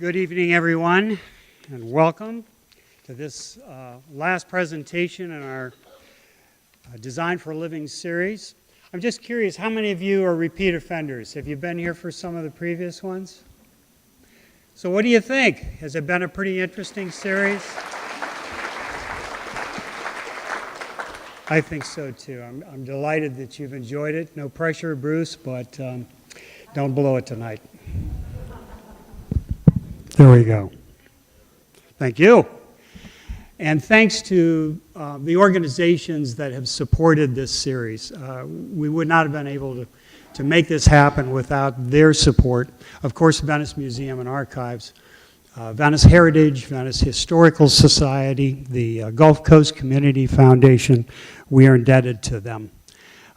Good evening, everyone, and welcome to this last presentation in our Design for a Living series. I'm just curious, how many of you are repeat offenders? Have you been here for some of the previous ones? So what do you think? Has it been a pretty interesting series? I think so too. I'm delighted that you've enjoyed it. No pressure, Bruce, but don't blow it tonight. There we go. Thank you. And thanks to the organizations that have supported this series. We would not have been able to make this happen without their support. Of course, Venice Museum and Archives, Venice Heritage, Venice Historical Society, the Gulf Coast Community Foundation. We are indebted to them.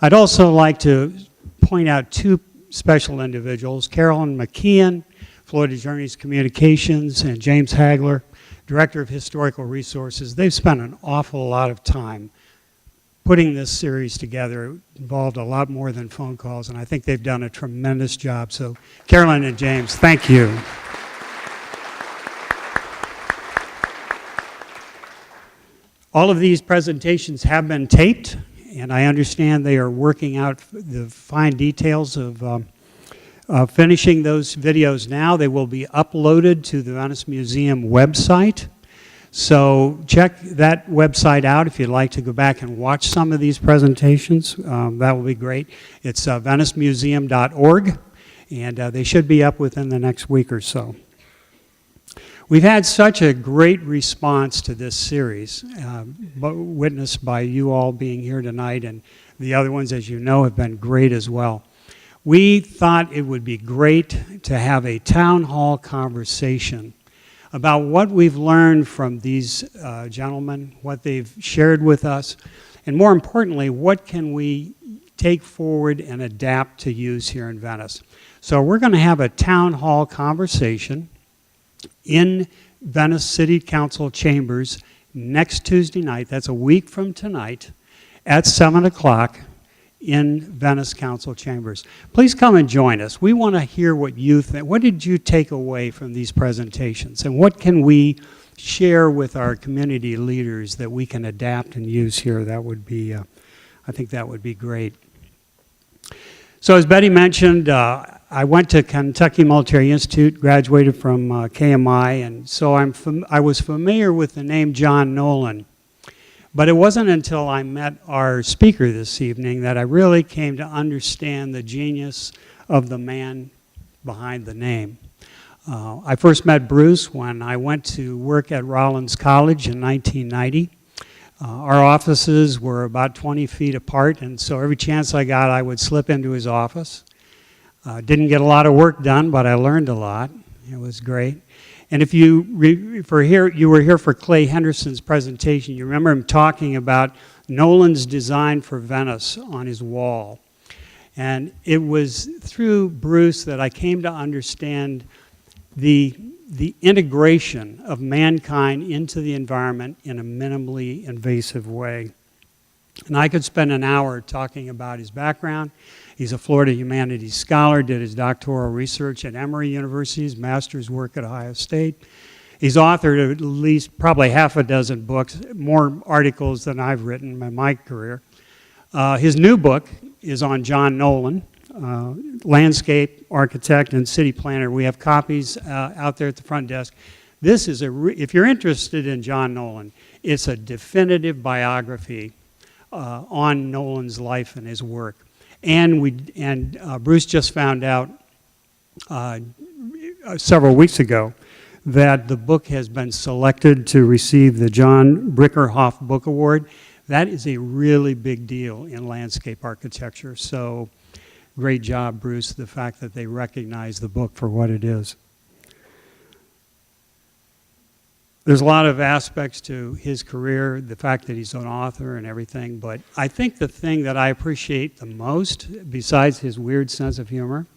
I'd also like to point out two special individuals, Carolyn McKeon, Florida Journeys Communications, and James Hagler, Director of Historical Resources. They've spent an awful lot of time putting this series together. It involved a lot more than phone calls, and I think they've done a tremendous job. So Carolyn and James, thank you. All of these presentations have been taped, and I understand they are working out the fine details of finishing those videos now. They will be uploaded to the Venice Museum website. So check that website out if you'd like to go back and watch some of these presentations. That will be great. It's venicemuseum.org, and they should be up within the next week or so. We've had such a great response to this series, witnessed by you all being here tonight, and the other ones, as you know, have been great as well. We thought it would be great to have a town hall conversation about what we've learned from these gentlemen, what they've shared with us, and more importantly, what can we take forward and adapt to use here in Venice. So we're going to have a town hall conversation in Venice City Council chambers next Tuesday night. That's a week from tonight at 7 o'clock. In Venice Council chambers. Please come and join us. We want to hear what you think. What did you take away from these presentations? And what can we share with our community leaders that we can adapt and use here? That would be, I think that would be great. So as Betty mentioned, I went to Kentucky Military Institute, graduated from KMI, and so I was familiar with the name John Nolan. But it wasn't until I met our speaker this evening that I really came to understand the genius of the man behind the name. I first met Bruce when I went to work at Rollins College in 1990. Our offices were about 20 feet apart, and so every chance I got, I would slip into his office. Didn't get a lot of work done, but I learned a lot. It was great. And if you were here for Clay Henderson's presentation, you remember him talking about Nolan's design for Venice on his wall. And it was through Bruce that I came to understand the integration of mankind into the environment in a minimally invasive way. And I could spend an hour talking about his background. He's a Florida humanities scholar, did his doctoral research at Emory University, his master's work at Ohio State. He's authored at least probably half a dozen books, more articles than I've written in my career. His new book is on John Nolan, landscape architect and city planner. We have copies out there at the front desk. This is if you're interested in John Nolan, it's a definitive biography on Nolan's life and his work. And Bruce just found out several weeks ago that the book has been selected to receive the John Brinkerhoff Book Award. That is a really big deal in landscape architecture. So great job, Bruce, the fact that they recognize the book for what it is. There's a lot of aspects to his career, the fact that he's an author and everything, but I think the thing that I appreciate the most, besides his weird sense of humor,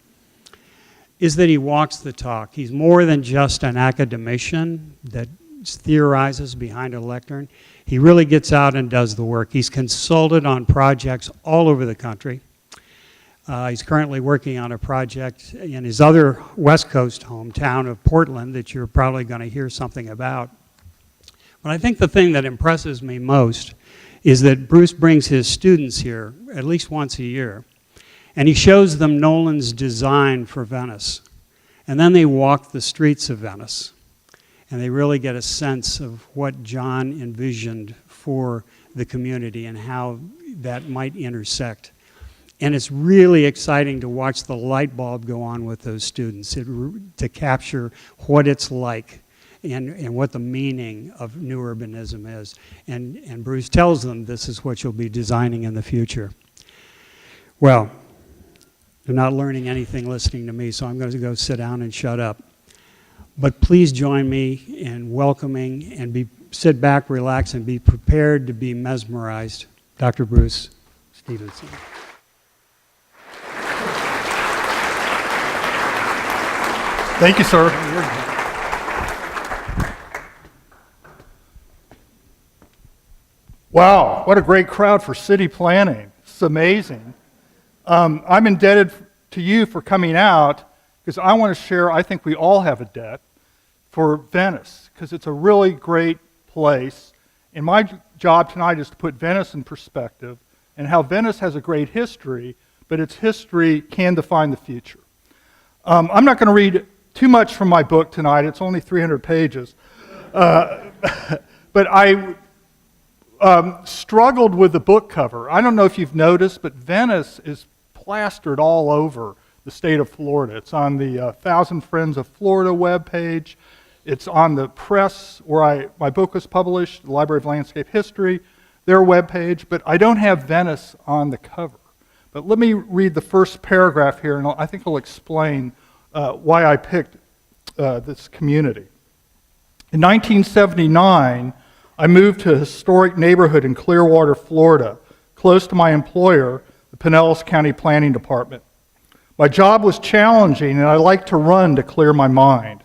is that he walks the talk. He's more than just an academician that theorizes behind a lectern. He really gets out and does the work. He's consulted on projects all over the country. He's currently working on a project in his other West Coast hometown of Portland that you're probably going to hear something about. But I think the thing that impresses me most is that Bruce brings his students here at least once a year, and he shows them Nolan's design for Venice. And then they walk the streets of Venice, and they really get a sense of what John envisioned for the community and how that might intersect. And it's really exciting to watch the light bulb go on with those students, to capture what it's like and what the meaning of new urbanism is. And Bruce tells them this is what you'll be designing in the future. Well, they're not learning anything listening to me, so I'm going to go sit down and shut up. But please join me in welcoming and sit back, relax, and be prepared to be mesmerized. Dr. Bruce Stevenson. Thank you, sir. Wow, what a great crowd for city planning. It's amazing. I'm indebted to you for coming out because I want to share, I think we all have a debt for Venice because it's a really great place. And my job tonight is to put Venice in perspective and how Venice has a great history, but its history can define the future. I'm not going to read too much from my book tonight. It's only 300 pages. But I struggled with the book cover. I don't know if you've noticed, but Venice is plastered all over the state of Florida. It's on the Thousand Friends of Florida webpage. It's on the press where my book was published, the Library of Landscape History, their webpage, but I don't have Venice on the cover. But let me read the first paragraph here, and I think it'll explain why I picked this community. In 1979, I moved to a historic neighborhood in Clearwater, Florida, close to my employer, the Pinellas County Planning Department. My job was challenging, and I liked to run to clear my mind.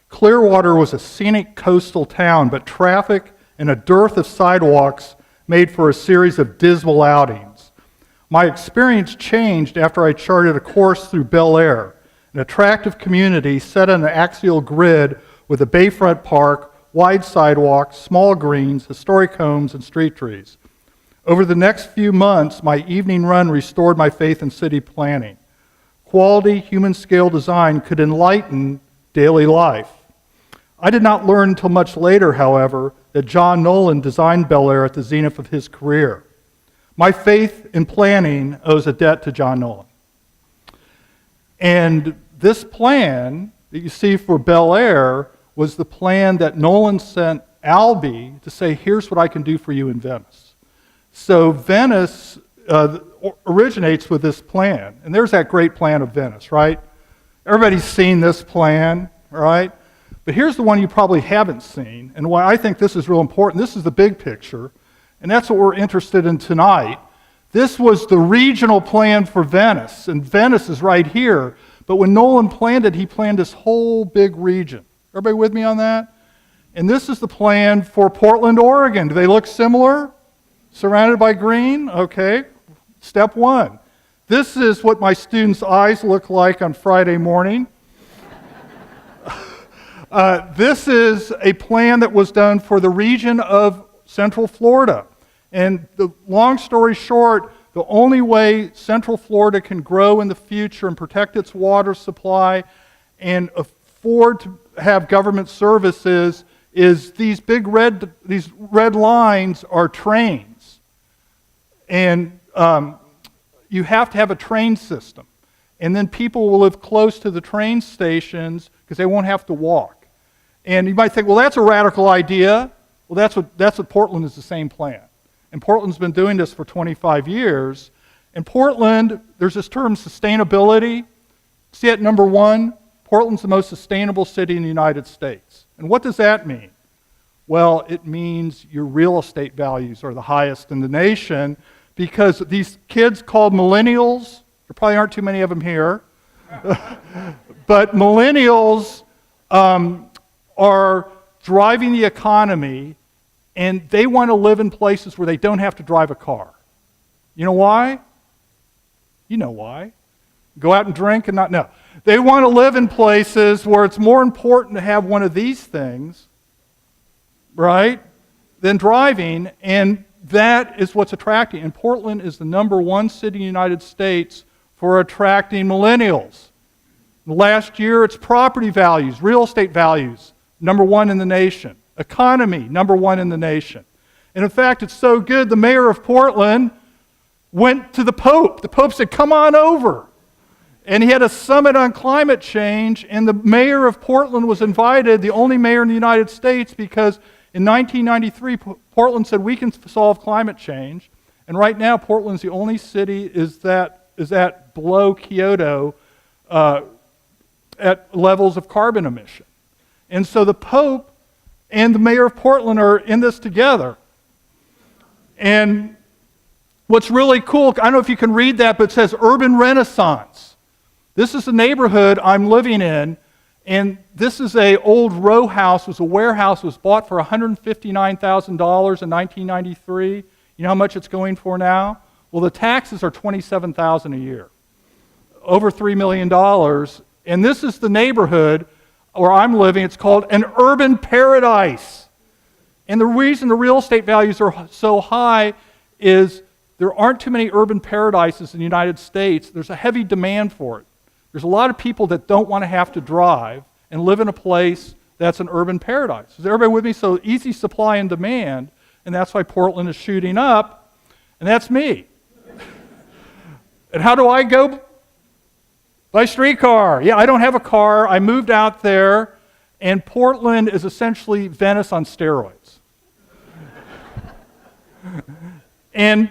Clearwater was a scenic coastal town, but traffic and a dearth of sidewalks made for a series of dismal outings. My experience changed after I charted a course through Bel Air, an attractive community set on an axial grid with a bayfront park, wide sidewalks, small greens, historic homes, and street trees. Over the next few months, my evening run restored my faith in city planning. Quality, human-scale design could enlighten daily life. I did not learn until much later, however, that John Nolan designed Bel Air at the zenith of his career. My faith in planning owes a debt to John Nolan. And this plan that you see for Bel Air was the plan that Nolan sent Albee to say, here's what I can do for you in Venice. So Venice originates with this plan. And there's that great plan of Venice, right? Everybody's seen this plan, right? But here's the one you probably haven't seen, and why I think this is real important. This is the big picture, and that's what we're interested in tonight. This was the regional plan for Venice, and Venice is right here. But when Nolan planned it, he planned this whole big region. Everybody with me on that? And this is the plan for Portland, Oregon. Do they look similar? Surrounded by green? Okay. Step one. This is what my students' eyes look like on Friday morning. This is a plan that was done for the region of Central Florida. And the long story short, the only way Central Florida can grow in the future and protect its water supply and afford to have government services is these red lines are trains. And you have to have a train system. And then people will live close to the train stations because they won't have to walk. And you might think, well, that's a radical idea. Well, that's what Portland is the same plan. And Portland's been doing this for 25 years. In Portland, there's this term sustainability. See it number one? Portland's the most sustainable city in the United States. And what does that mean? Well, it means your real estate values are the highest in the nation because these kids called millennials, there probably aren't too many of them here, but millennials are driving the economy, and they want to live in places where they don't have to drive a car. You know why? You know why. Go out and drink and not, no. They want to live in places where it's more important to have one of these things, right, than driving, and that is what's attracting. And Portland is the #1 city in the United States for attracting millennials. Last year, it's property values, real estate values, #1 in the nation. Economy, #1 in the nation. And in fact, it's so good, the mayor of Portland went to the Pope. The Pope said, come on over. And he had a summit on climate change, and the mayor of Portland was invited, the only mayor in the United States, because in 1993, Portland said, we can solve climate change. And right now, Portland's the only city is at below Kyoto at levels of carbon emission. And so the Pope and the mayor of Portland are in this together. And what's really cool, I don't know if you can read that, but it says Urban Renaissance. This is the neighborhood I'm living in, and this is a old row house. It was a warehouse. It was bought for $159,000 in 1993. You know how much it's going for now? Well, the taxes are $27,000 a year, over $3 million. And this is the neighborhood where I'm living. It's called an urban paradise. And the reason the real estate values are so high is there aren't too many urban paradises in the United States. There's a heavy demand for it. There's a lot of people that don't want to have to drive and live in a place that's an urban paradise. Is everybody with me? So easy supply and demand, and that's why Portland is shooting up, and that's me. And how do I go? By streetcar. Yeah, I don't have a car. I moved out there, and Portland is essentially Venice on steroids. And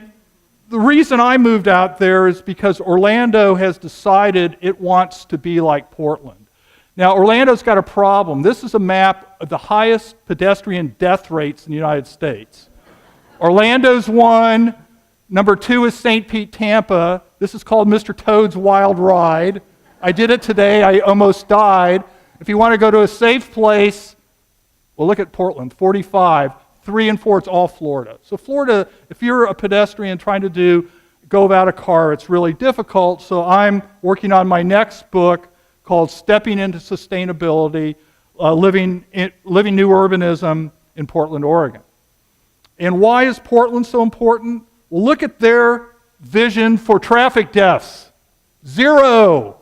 the reason I moved out there is because Orlando has decided it wants to be like Portland. Now, Orlando's got a problem. This is a map of the highest pedestrian death rates in the United States. Orlando's 1, #2 is St. Pete, Tampa. This is called Mr. Toad's Wild Ride. I did it today. I almost died. If you want to go to a safe place, well, look at Portland, 45. 3 and 4, it's all Florida. So Florida, if you're a pedestrian trying to go without a car, it's really difficult. So I'm working on my next book called Stepping into Sustainability, Living New Urbanism in Portland, Oregon. And why is Portland so important? Well, look at their vision for traffic deaths. 0.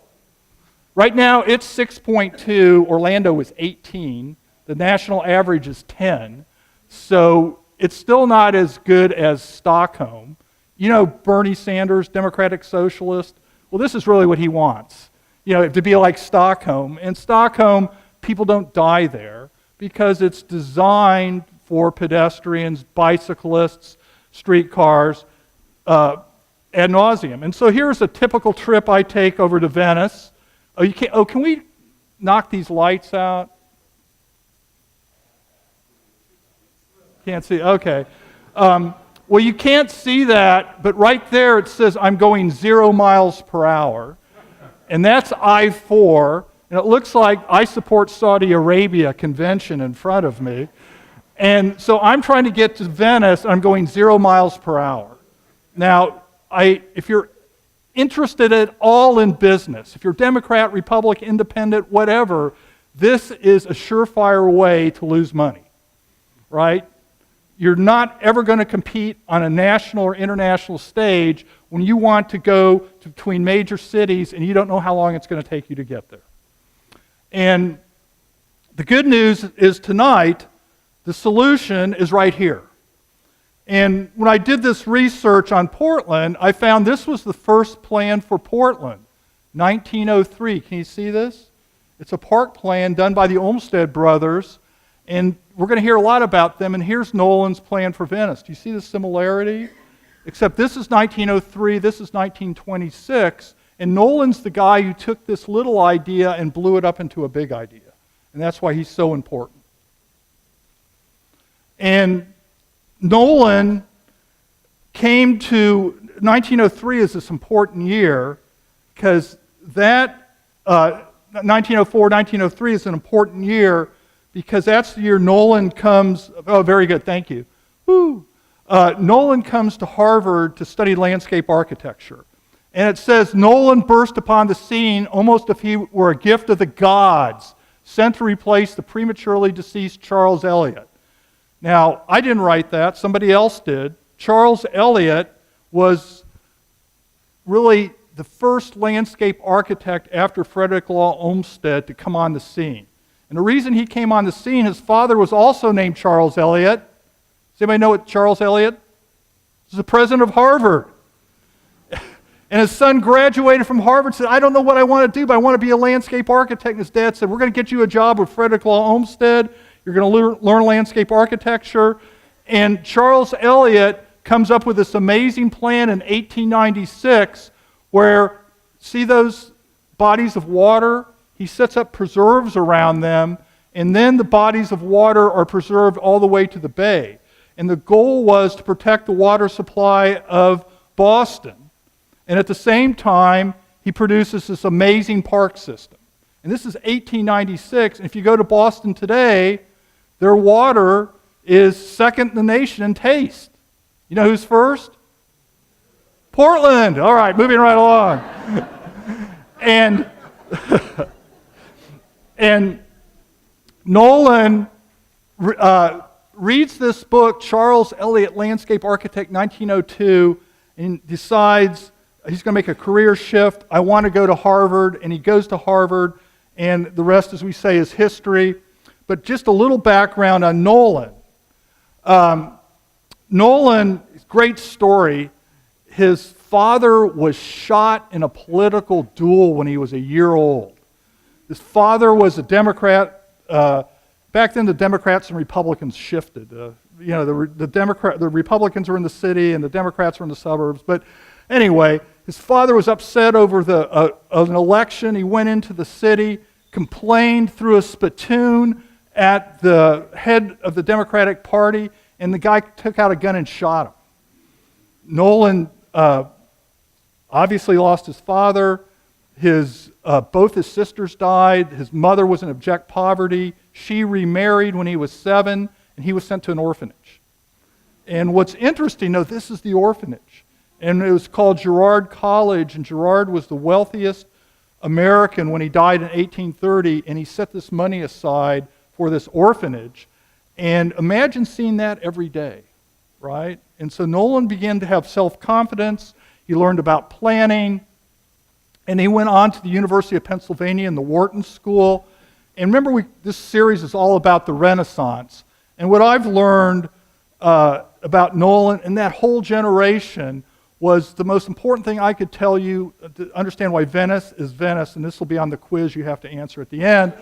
Right now, it's 6.2. Orlando is 18. The national average is 10. So it's still not as good as Stockholm. You know Bernie Sanders, Democratic Socialist? Well, this is really what he wants, to be like Stockholm. And Stockholm, people don't die there because it's designed for pedestrians, bicyclists, streetcars, ad nauseum. And so here's a typical trip I take over to Venice. Can we knock these lights out? Can't see, okay. Well, you can't see that, but right there it says I'm going 0 miles per hour. And that's I-4, and it looks like I support Saudi Arabia convention in front of me. And so I'm trying to get to Venice, I'm going 0 miles per hour. Now, if you're interested at all in business, if you're Democrat, Republican, Independent, whatever, this is a surefire way to lose money, right? You're not ever going to compete on a national or international stage when you want to go between major cities and you don't know how long it's going to take you to get there. And the good news is tonight, the solution is right here. And when I did this research on Portland, I found this was the first plan for Portland, 1903. Can you see this? It's a park plan done by the Olmsted brothers, and we're going to hear a lot about them, and here's Nolan's plan for Venice. Do you see the similarity? Except this is 1903, this is 1926, and Nolan's the guy who took this little idea and blew it up into a big idea. And that's why he's so important. And Nolan came to 1903 as this important year because that 1904, 1903 is an important year because that's the year Nolan comes. Oh, very good, thank you. Woo. Nolan comes to Harvard to study landscape architecture. And it says, Nolan burst upon the scene almost if he were a gift of the gods, sent to replace the prematurely deceased Charles Elliott. Now, I didn't write that. Somebody else did. Charles Elliott was really the first landscape architect after Frederick Law Olmsted to come on the scene. And the reason he came on the scene, his father was also named Charles Elliott. Does anybody know what Charles Elliott? He's the president of Harvard. And his son graduated from Harvard, said, I don't know what I want to do, but I want to be a landscape architect. And his dad said, we're going to get you a job with Frederick Law Olmsted. You're going to learn landscape architecture. And Charles Elliott comes up with this amazing plan in 1896 where, see those bodies of water? He sets up preserves around them, and then the bodies of water are preserved all the way to the bay. And the goal was to protect the water supply of Boston. And at the same time, he produces this amazing park system. And this is 1896, and if you go to Boston today, their water is second in the nation in taste. You know who's first? Portland. All right, moving right along. And Nolan reads this book, Charles Elliott, Landscape Architect, 1902, and decides he's going to make a career shift. I want to go to Harvard, and he goes to Harvard, and the rest, as we say, is history. But just a little background on Nolan. Nolan, great story. His father was shot in a political duel when he was a year old. His father was a Democrat. Back then, the Democrats and Republicans shifted. The Republicans were in the city and the Democrats were in the suburbs. But anyway, his father was upset over an election. He went into the city, complained through a spittoon at the head of the Democratic Party, and the guy took out a gun and shot him. Nolan obviously lost his father. Both his sisters died. His mother was in abject poverty. She remarried when he was 7, and he was sent to an orphanage. And what's interesting, though, this is the orphanage. And it was called Girard College, and Girard was the wealthiest American when he died in 1830, and he set this money aside for this orphanage. And imagine seeing that every day, right? And so Nolan began to have self-confidence. He learned about planning, and he went on to the University of Pennsylvania in the Wharton School. And remember, this series is all about the Renaissance. And what I've learned about Nolan and that whole generation was the most important thing I could tell you to understand why Venice is Venice, and this will be on the quiz you have to answer at the end,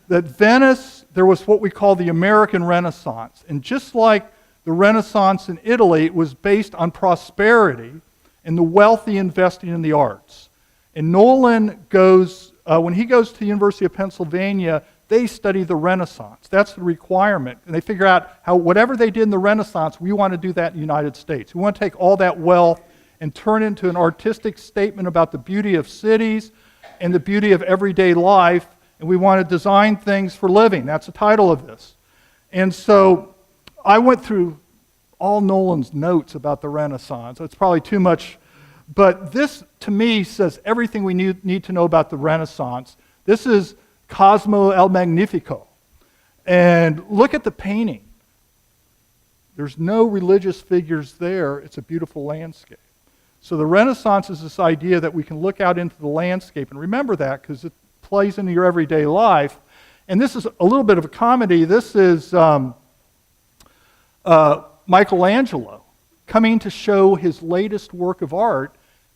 that Venice, there was what we call the American Renaissance. And just like the Renaissance in Italy, it was based on prosperity and the wealthy investing in the arts. And Nolan goes, when he goes to the University of Pennsylvania, they study the Renaissance. That's the requirement. And they figure out how whatever they did in the Renaissance, we want to do that in the United States. We want to take all that wealth and turn it into an artistic statement about the beauty of cities and the beauty of everyday life, and we want to design things for living. That's the title of this. And so I went through all Nolan's notes about the Renaissance. It's probably too much, but this, to me, says everything we need to know about the Renaissance. This is Cosmo el Magnifico. And look at the painting. There's no religious figures there. It's a beautiful landscape. So the Renaissance is this idea that we can look out into the landscape, and remember that because it plays into your everyday life. And this is a little bit of a comedy. This is Michelangelo coming to show his latest work of art,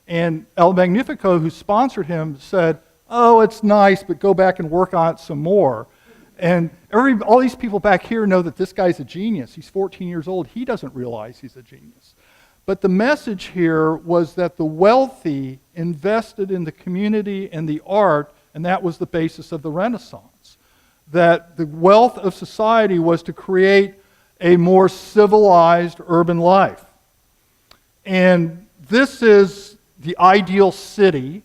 and El Magnifico, who sponsored him, said, oh, it's nice, but go back and work on it some more. And all these people back here know that this guy's a genius. He's 14 years old. He doesn't realize he's a genius. But the message here was that the wealthy invested in the community and the art, and that was the basis of the Renaissance. That the wealth of society was to create a more civilized urban life. And this is the ideal city.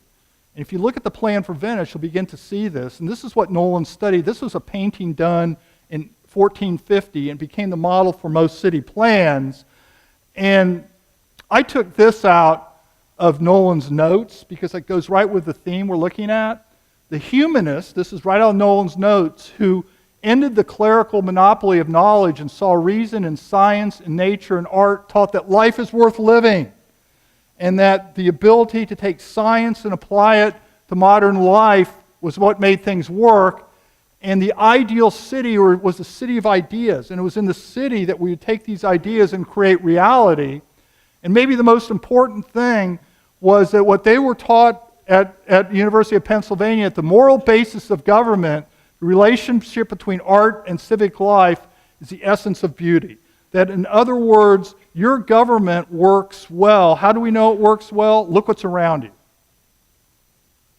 And if you look at the plan for Venice, you'll begin to see this. And this is what Nolan studied. This was a painting done in 1450 and became the model for most city plans. And I took this out of Nolan's notes because it goes right with the theme we're looking at. The humanist, this is right out of Nolan's notes, who ended the clerical monopoly of knowledge and saw reason in science and nature and art, taught that life is worth living and that the ability to take science and apply it to modern life was what made things work. And the ideal city was a city of ideas, and it was in the city that we would take these ideas and create reality. And maybe the most important thing was that what they were taught at the University of Pennsylvania, the moral basis of government, the relationship between art and civic life, is the essence of beauty. That, in other words, your government works well. How do we know it works well? Look what's around you.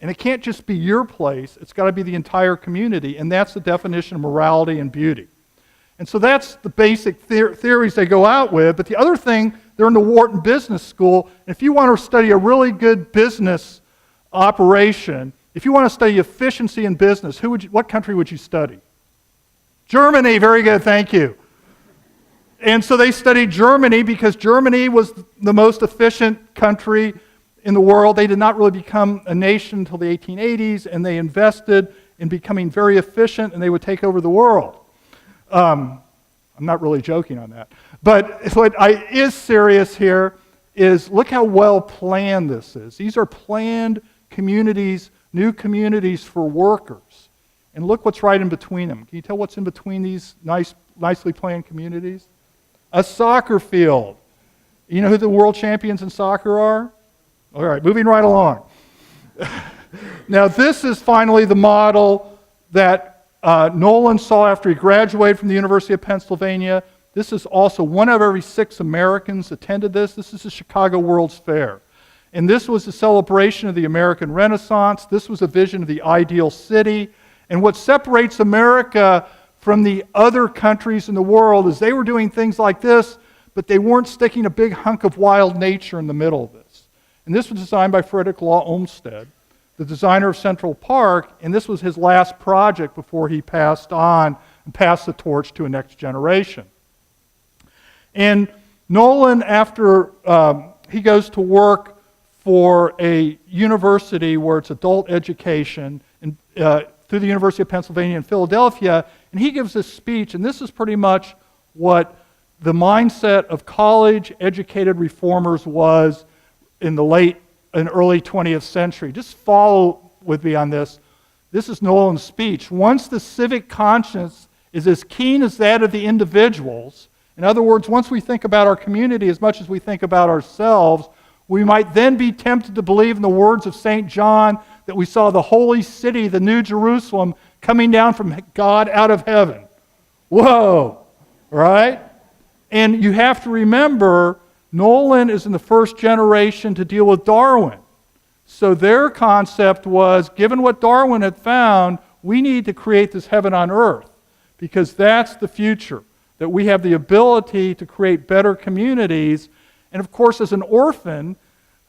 And it can't just be your place, it's got to be the entire community, and that's the definition of morality and beauty. And so that's the basic theories they go out with, but the other thing, they're in the Wharton Business School, and if you want to study a really good business operation, if you want to study efficiency in business, what country would you study? Germany, very good, thank you. And so they studied Germany because Germany was the most efficient country in the world. They did not really become a nation until the 1880s, and they invested in becoming very efficient, and they would take over the world. I'm not really joking on that. But what is serious here is look how well planned this is. These are planned communities, new communities for workers. And look what's right in between them. Can you tell what's in between these nicely planned communities? A soccer field. You know who the world champions in soccer are? All right, moving right along. Now, this is finally the model that Nolan saw after he graduated from the University of Pennsylvania. This is also one of every 6 Americans attended this. This is the Chicago World's Fair. And this was a celebration of the American Renaissance. This was a vision of the ideal city. And what separates America from the other countries in the world is they were doing things like this, but they weren't sticking a big hunk of wild nature in the middle of this. And this was designed by Frederick Law Olmsted, the designer of Central Park, and this was his last project before he passed on and passed the torch to a next generation. And Nolan, after he goes to work for a university where it's adult education through the University of Pennsylvania in Philadelphia, and he gives this speech, and this is pretty much what the mindset of college-educated reformers was in the late and early 20th century. Just follow with me on this. This is Nolan's speech. Once the civic conscience is as keen as that of the individuals, in other words, once we think about our community as much as we think about ourselves, we might then be tempted to believe in the words of St. John that we saw the holy city, the New Jerusalem, coming down from God out of heaven. Whoa, right? And you have to remember, Nolan is in the first generation to deal with Darwin. So their concept was, given what Darwin had found, we need to create this heaven on earth because that's the future, that we have the ability to create better communities. And of course, as an orphan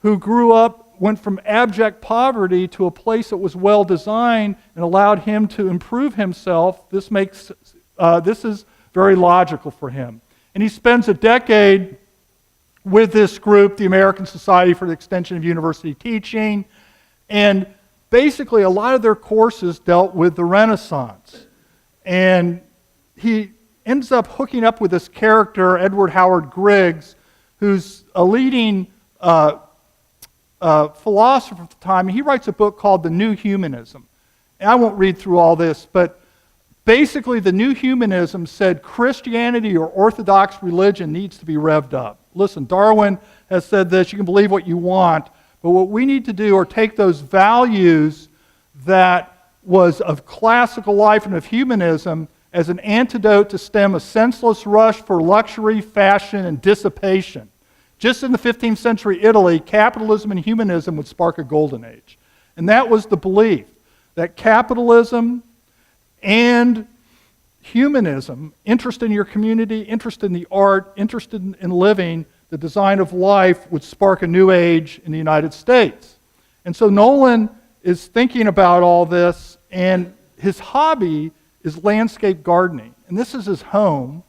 who grew up, went from abject poverty to a place that was well designed and allowed him to improve himself, this is very logical for him. And he spends a decade with this group, the American Society for the Extension of University Teaching, and basically a lot of their courses dealt with the Renaissance. And he ends up hooking up with this character, Edward Howard Griggs, who's a leading philosopher at the time. He writes a book called The New Humanism. And I won't read through all this, but basically the New Humanism said Christianity or Orthodox religion needs to be revved up. Listen, Darwin has said this, you can believe what you want, but what we need to do are take those values that was of classical life and of humanism as an antidote to stem a senseless rush for luxury, fashion, and dissipation. Just in the 15th century Italy, capitalism and humanism would spark a golden age. And that was the belief, that capitalism and humanism, interest in your community, interest in the art, interest in living, the design of life, would spark a new age in the United States. And so Nolan is thinking about all this, and his hobby is landscape gardening. And this is his home.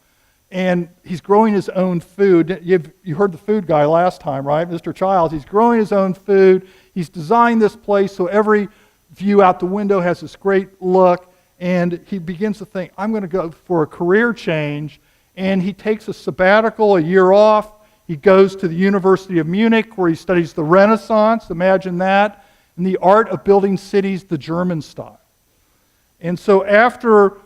and he's growing his own food. You heard the food guy last time, right? Mr. Childs. He's growing his own food. He's designed this place so every view out the window has this great look. And he begins to think, I'm going to go for a career change. And he takes a sabbatical, a year off. He goes to the University of Munich where he studies the Renaissance. Imagine that. And the art of building cities the German style. And so after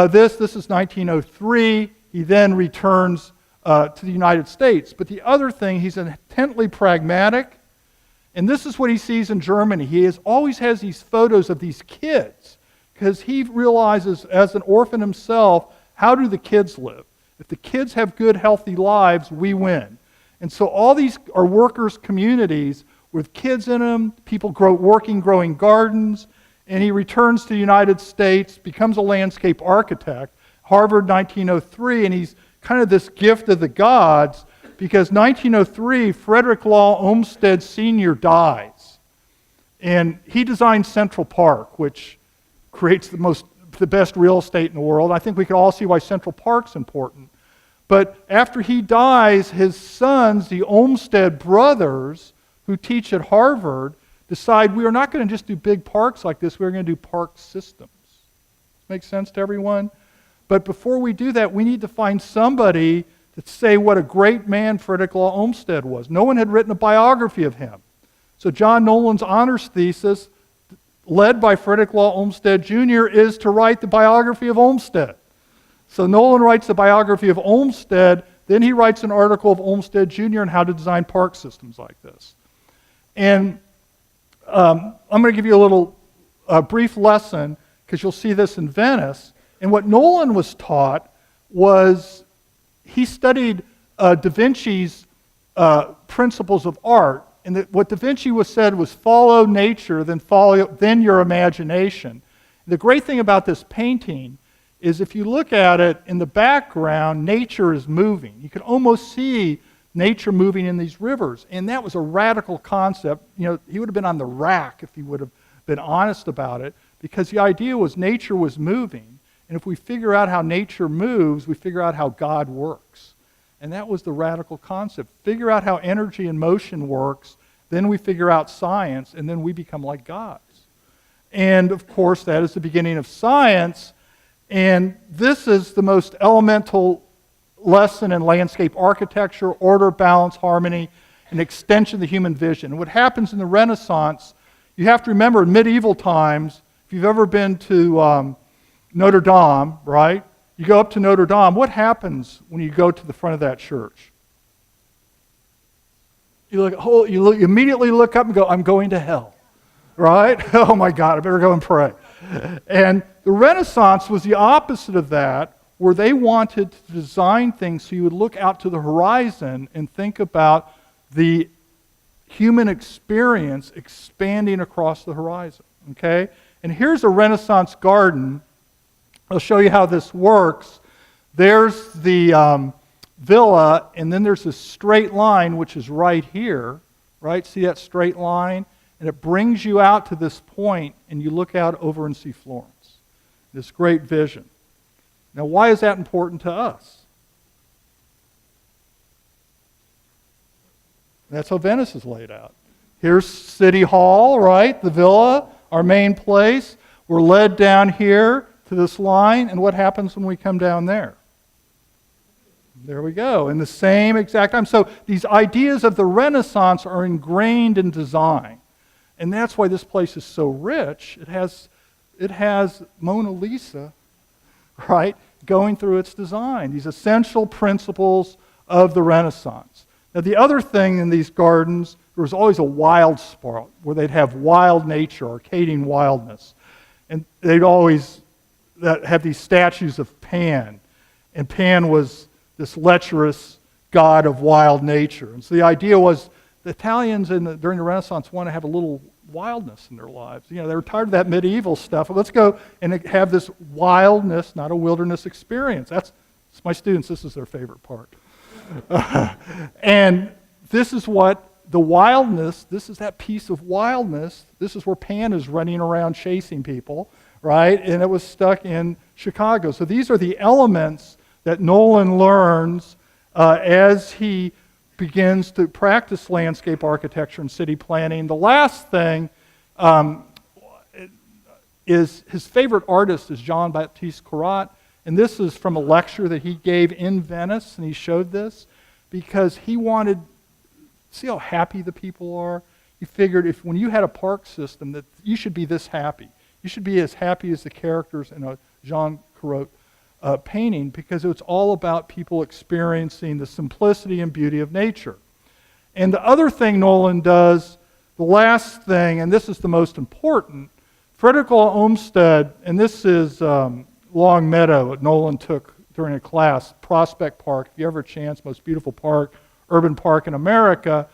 this is 1903. He then returns to the United States. But the other thing, he's intently pragmatic. And this is what he sees in Germany. He always has these photos of these kids because he realizes as an orphan himself, how do the kids live? If the kids have good, healthy lives, we win. And so all these are workers' communities with kids in them, people growing gardens, and he returns to the United States, becomes a landscape architect, Harvard 1903, and he's kind of this gift of the gods because 1903, Frederick Law Olmsted Sr. dies. And he designed Central Park, which creates the best real estate in the world. I think we can all see why Central Park's important. But after he dies, his sons, the Olmsted brothers, who teach at Harvard, decide we are not going to just do big parks like this, we're going to do park systems. Make sense to everyone? But before we do that, we need to find somebody to say what a great man Frederick Law Olmsted was. No one had written a biography of him. So John Nolan's honors thesis, led by Frederick Law Olmsted Jr., is to write the biography of Olmsted. So Nolan writes the biography of Olmsted, then he writes an article of Olmsted Jr. on how to design park systems like this. And I'm going to give you a little brief lesson, because you'll see this in Venice. And what Nolan was taught was he studied Da Vinci's principles of art. And what Da Vinci said was follow nature, then your imagination. The great thing about this painting is if you look at it in the background, nature is moving. You can almost see nature moving in these rivers. And that was a radical concept. You know, he would have been on the rack if he would have been honest about it, because the idea was nature was moving. And if we figure out how nature moves, we figure out how God works. And that was the radical concept. Figure out how energy and motion works, then we figure out science, and then we become like gods. And of course, that is the beginning of science. And this is the most elemental lesson in landscape architecture: order, balance, harmony, an extension of the human vision. And what happens in the Renaissance, you have to remember in medieval times, if you've ever been to Notre Dame, right? You go up to Notre Dame, what happens when you go to the front of that church? You immediately look up and go, I'm going to hell, right? Oh my God, I better go and pray. And the Renaissance was the opposite of that, where they wanted to design things so you would look out to the horizon and think about the human experience expanding across the horizon, okay? And here's a Renaissance garden. I'll show you how this works. There's the villa, and then there's this straight line, which is right here, right? See that straight line? And it brings you out to this point, and you look out over and see Florence. This great vision. Now, why is that important to us? That's how Venice is laid out. Here's City Hall, right? The villa, our main place. We're led down here to this line, and what happens when we come down there? There we go, in the same exact time. So these ideas of the Renaissance are ingrained in design. And that's why this place is so rich. It has Mona Lisa, right, going through its design, these essential principles of the Renaissance. Now, the other thing in these gardens, there was always a wild spot where they'd have wild nature, Arcadian wildness. And they'd always have these statues of Pan. And Pan was this lecherous god of wild nature. And so the idea was the Italians during the Renaissance want to have a little wildness in their lives. You know, they were tired of that medieval stuff. Let's go and have this wildness, not a wilderness experience. That's my students, this is their favorite part. And this is what the wildness, this is that piece of wildness. This is where Pan is running around chasing people, right? And it was stuck in Chicago. So these are the elements that Nolan learns as he begins to practice landscape architecture and city planning. The last thing is his favorite artist is Jean-Baptiste Corot, and this is from a lecture that he gave in Venice, and he showed this because he wanted, see how happy the people are? He figured if when you had a park system that you should be this happy. You should be as happy as the characters in a Jean Corot painting, because it's all about people experiencing the simplicity and beauty of nature. And the other thing Nolan does, the last thing, and this is the most important, Frederick Law Olmsted, and this is Long Meadow that Nolan took during a class, Prospect Park, if you ever have a chance, most beautiful park, urban park in America.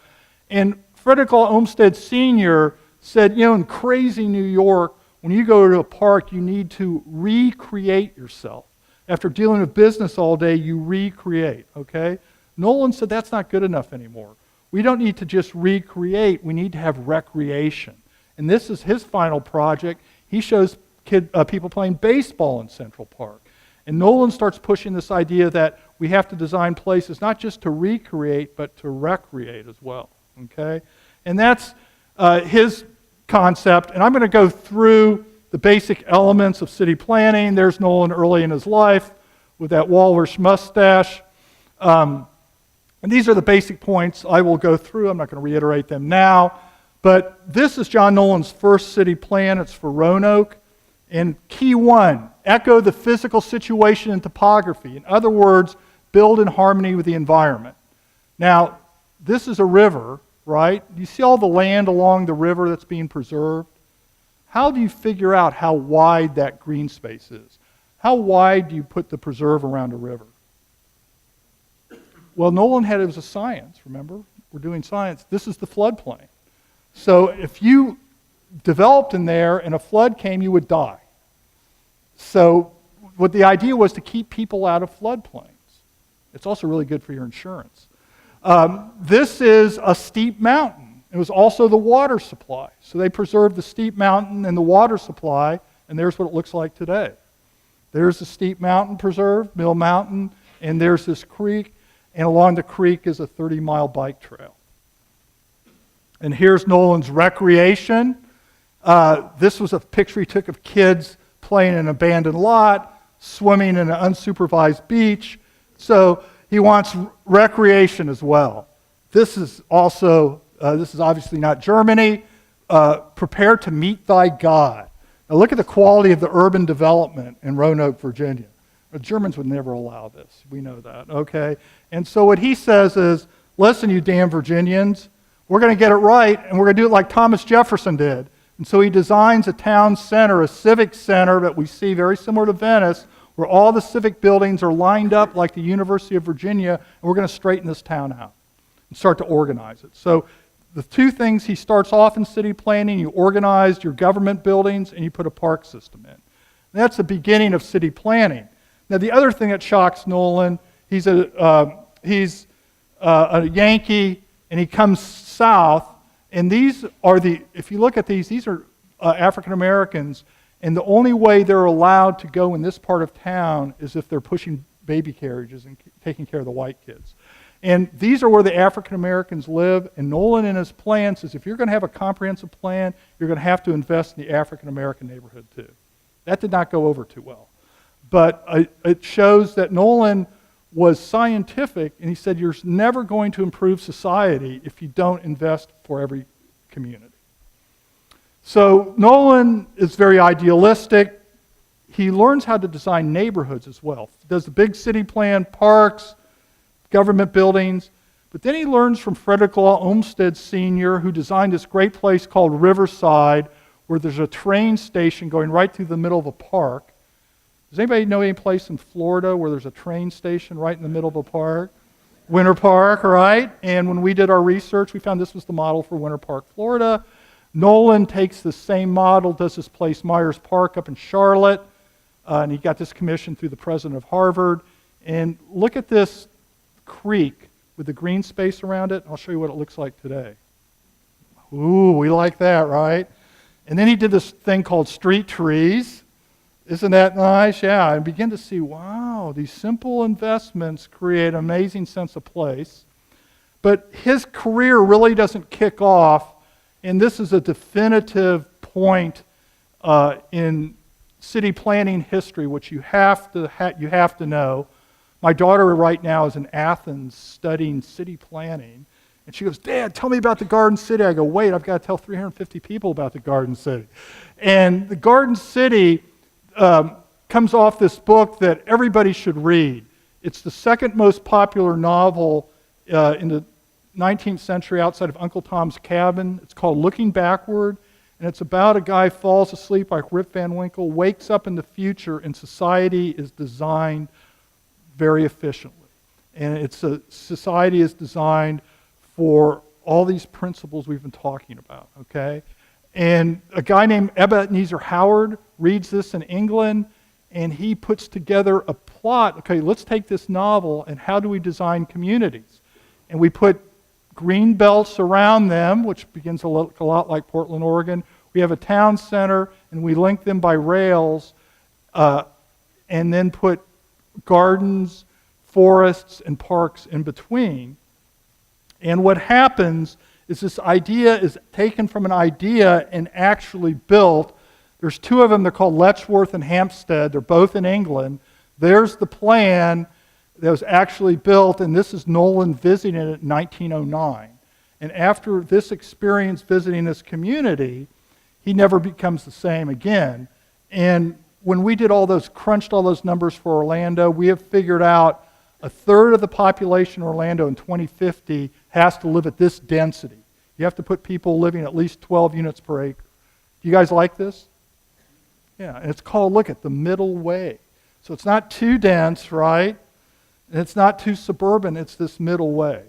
And Frederick Law Olmsted Sr. said, you know, in crazy New York, when you go to a park, you need to recreate yourself. After dealing with business all day, you recreate, okay? Nolan said that's not good enough anymore. We don't need to just recreate, we need to have recreation. And this is his final project. He shows people playing baseball in Central Park. And Nolan starts pushing this idea that we have to design places not just to recreate, but to recreate as well, okay? And that's his concept. And I'm going to go through the basic elements of city planning. There's Nolan early in his life with that Walrus mustache. And these are the basic points I will go through. I'm not going to reiterate them now. But this is John Nolan's first city plan. It's for Roanoke. And key one, echo the physical situation and topography. In other words, build in harmony with the environment. Now, this is a river, right? You see all the land along the river that's being preserved? How do you figure out how wide that green space is? How wide do you put the preserve around a river? Well, Nolan had it was a science, remember? We're doing science. This is the floodplain. So if you developed in there and a flood came, you would die. So what the idea was to keep people out of floodplains. It's also really good for your insurance. This is a steep mountain. It was also the water supply. So they preserved the steep mountain and the water supply, and there's what it looks like today. There's the steep mountain preserved, Mill Mountain, and there's this creek, and along the creek is a 30-mile bike trail. And here's Nolan's recreation. This was a picture he took of kids playing in an abandoned lot, swimming in an unsupervised beach. So he wants recreation as well. This is also, this is obviously not Germany. Prepare to meet thy God. Now look at the quality of the urban development in Roanoke, Virginia. The Germans would never allow this. We know that, okay? And so what he says is, listen, you damn Virginians, we're going to get it right, and we're going to do it like Thomas Jefferson did. And so he designs a town center, a civic center that we see very similar to Venice, where all the civic buildings are lined up like the University of Virginia, and we're going to straighten this town out and start to organize it. So the two things, he starts off in city planning, you organize your government buildings, and you put a park system in. And that's the beginning of city planning. Now the other thing that shocks Nolan, he's a Yankee, and he comes south, and these are if you look at these are African Americans, and the only way they're allowed to go in this part of town is if they're pushing baby carriages and taking care of the white kids. And these are where the African Americans live, and Nolan in his plan says if you're going to have a comprehensive plan, you're going to have to invest in the African American neighborhood too. That did not go over too well. But it shows that Nolan was scientific, and he said you're never going to improve society if you don't invest for every community. So Nolan is very idealistic. He learns how to design neighborhoods as well. He does the big city plan, parks, government buildings, but then he learns from Frederick Law Olmsted Sr., who designed this great place called Riverside, where there's a train station going right through the middle of a park. Does anybody know any place in Florida where there's a train station right in the middle of a park? Winter Park, right? And when we did our research, we found this was the model for Winter Park, Florida. Nolan takes the same model, does this place, Myers Park, up in Charlotte, and he got this commission through the president of Harvard. And look at this creek with the green space around it. I'll show you what it looks like today. Ooh, we like that, right? And then he did this thing called street trees. Isn't that nice? Yeah, and begin to see, wow, these simple investments create an amazing sense of place. But his career really doesn't kick off, and this is a definitive point in city planning history, which you have to know. My daughter right now is in Athens studying city planning, and she goes, "Dad, tell me about the Garden City." I go, "Wait, I've got to tell 350 people about the Garden City." And the Garden City comes off this book that everybody should read. It's the second most popular novel in the 19th century outside of Uncle Tom's Cabin. It's called Looking Backward, and it's about a guy falls asleep like Rip Van Winkle, wakes up in the future, and society is designed very efficiently. And society is designed for all these principles we've been talking about, okay? And a guy named Ebenezer Howard reads this in England, and he puts together a plot. Okay, let's take this novel, and how do we design communities? And we put green belts around them, which begins to look a lot like Portland, Oregon. We have a town center, and we link them by rails, and then put gardens, forests, and parks in between. And what happens is this idea is taken from an idea and actually built. There's two of them. They're called Letchworth and Hampstead. They're both in England. There's the plan that was actually built, and this is Nolan visiting it in 1909. And after this experience visiting this community, he never becomes the same again. And when we did crunched all those numbers for Orlando, we have figured out a third of the population of Orlando in 2050 has to live at this density. You have to put people living at least 12 units per acre. Do you guys like this? Yeah, and it's called, look at the middle way. So it's not too dense, right? And it's not too suburban, it's this middle way.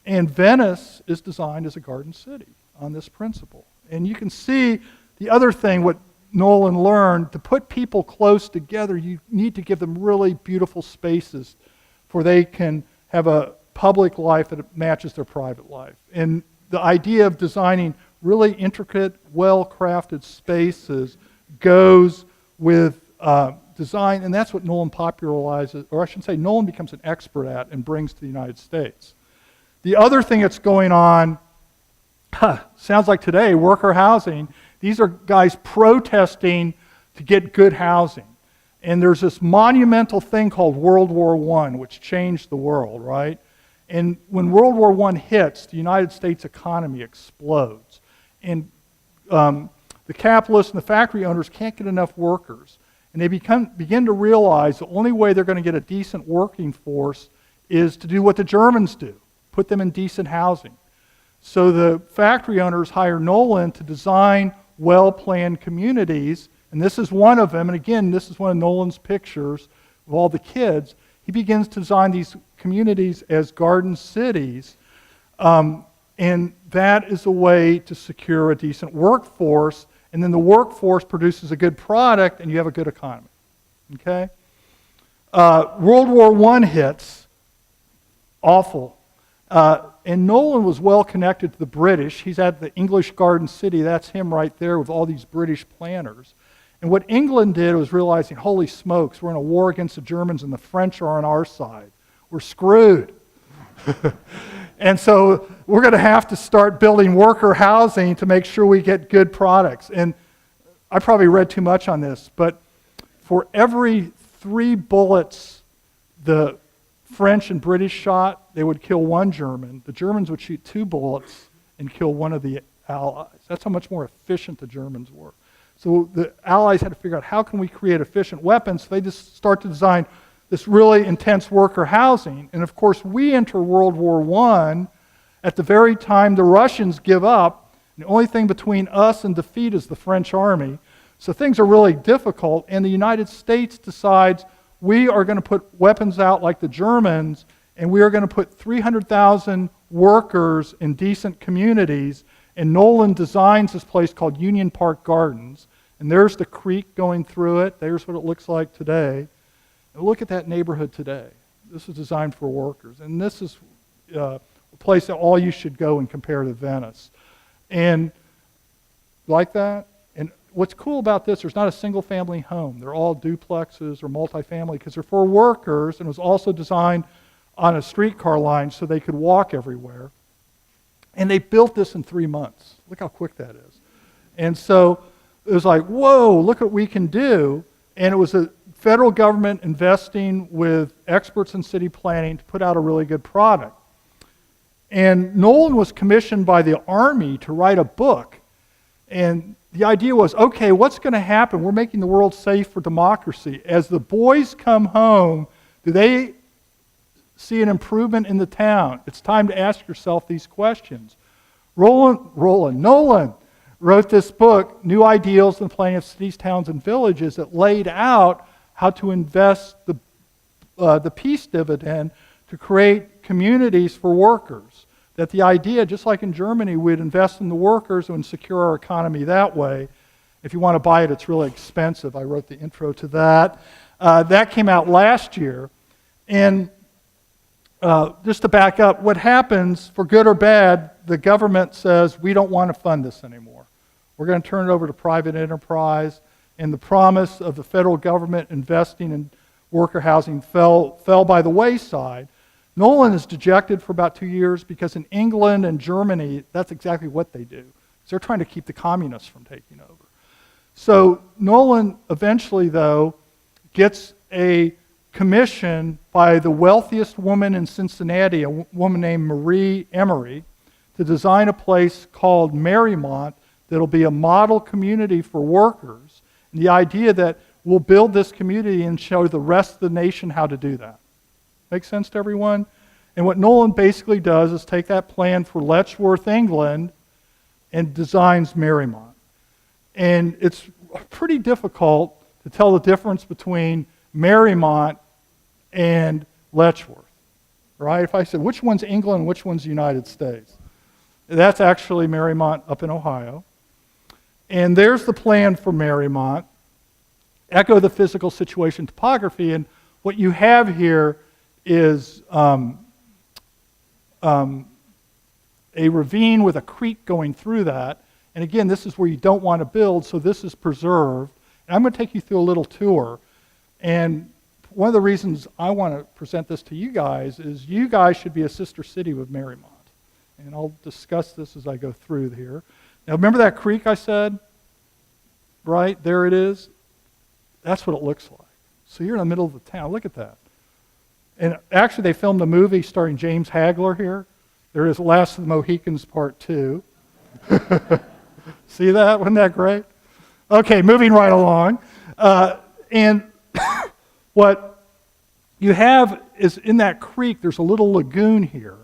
And Venice is designed as a garden city on this principle. And you can see the other thing, what Nolan learned, to put people close together, you need to give them really beautiful spaces for they can have a public life that matches their private life. And the idea of designing really intricate, well-crafted spaces goes with design, and that's what Nolan popularizes, or I should say Nolan becomes an expert at and brings to the United States. The other thing that's going on, sounds like today, worker housing. These are guys protesting to get good housing. And there's this monumental thing called World War I, which changed the world, right? And when World War I hits, the United States economy explodes. And the capitalists and the factory owners can't get enough workers. And they begin to realize the only way they're going to get a decent working force is to do what the Germans do, put them in decent housing. So the factory owners hire Nolan to design well-planned communities, and this is one of them. And again, this is one of Nolan's pictures of all the kids. He begins to design these communities as garden cities, and that is a way to secure a decent workforce, and then the workforce produces a good product, and you have a good economy. Okay? World War I hits, awful. And Nolan was well connected to the British. He's at the English Garden City. That's him right there with all these British planners. And what England did was realizing, holy smokes, we're in a war against the Germans and the French are on our side. We're screwed. And so we're going to have to start building worker housing to make sure we get good products. And I probably read too much on this, but for every 3 bullets the French and British shot, they would kill 1 German. The Germans would shoot 2 bullets and kill 1 of the Allies. That's how much more efficient the Germans were. So the Allies had to figure out how can we create efficient weapons. So they just start to design this really intense worker housing. And of course, we enter World War I at the very time the Russians give up. And the only thing between us and defeat is the French army. So things are really difficult. And the United States decides we are going to put weapons out like the Germans, and we are going to put 300,000 workers in decent communities. And Nolan designs this place called Union Park Gardens. And there's the creek going through it. There's what it looks like today. And look at that neighborhood today. This is designed for workers. And this is a place that all you should go and compare to Venice. And like that, and what's cool about this, there's not a single family home. They're all duplexes or multifamily because they're for workers, and it was also designed on a streetcar line so they could walk everywhere. And they built this in 3 months. Look how quick that is. And so it was like, whoa, look what we can do. And it was the federal government investing with experts in city planning to put out a really good product. And Nolan was commissioned by the Army to write a book. And the idea was, okay, what's going to happen? We're making the world safe for democracy. As the boys come home, do they see an improvement in the town? It's time to ask yourself these questions. Nolan wrote this book, New Ideals in the Planning of Cities, Towns, and Villages, that laid out how to invest the peace dividend to create communities for workers. That the idea, just like in Germany, we'd invest in the workers and secure our economy that way. If you want to buy it, it's really expensive. I wrote the intro to that. That came out last year. And just to back up, what happens, for good or bad, the government says, we don't want to fund this anymore. We're going to turn it over to private enterprise. And the promise of the federal government investing in worker housing fell by the wayside. Nolan is dejected for about 2 years because in England and Germany, that's exactly what they do. They're trying to keep the communists from taking over. So Nolan eventually, though, gets a commission by the wealthiest woman in Cincinnati, a woman named Marie Emery, to design a place called Marymount that'll be a model community for workers. And the idea that we'll build this community and show the rest of the nation how to do that. Make sense to everyone? And what Nolan basically does is take that plan for Letchworth, England, and designs Marymount. And it's pretty difficult to tell the difference between Marymount and Letchworth, right? If I said, which one's England and which one's the United States? That's actually Marymount up in Ohio. And there's the plan for Marymount. Echo the physical situation topography, and what you have here is a ravine with a creek going through that. And again, this is where you don't want to build, so this is preserved. And I'm going to take you through a little tour. And one of the reasons I want to present this to you guys is you guys should be a sister city with Marymount. And I'll discuss this as I go through here. Now, remember that creek I said? Right, there it is. That's what it looks like. So you're in the middle of the town. Look at that. And actually, they filmed a movie starring James Hagler here. There is Last of the Mohicans Part 2. See that? Wasn't that great? Okay, moving right along. And what you have is in that creek, there's a little lagoon here.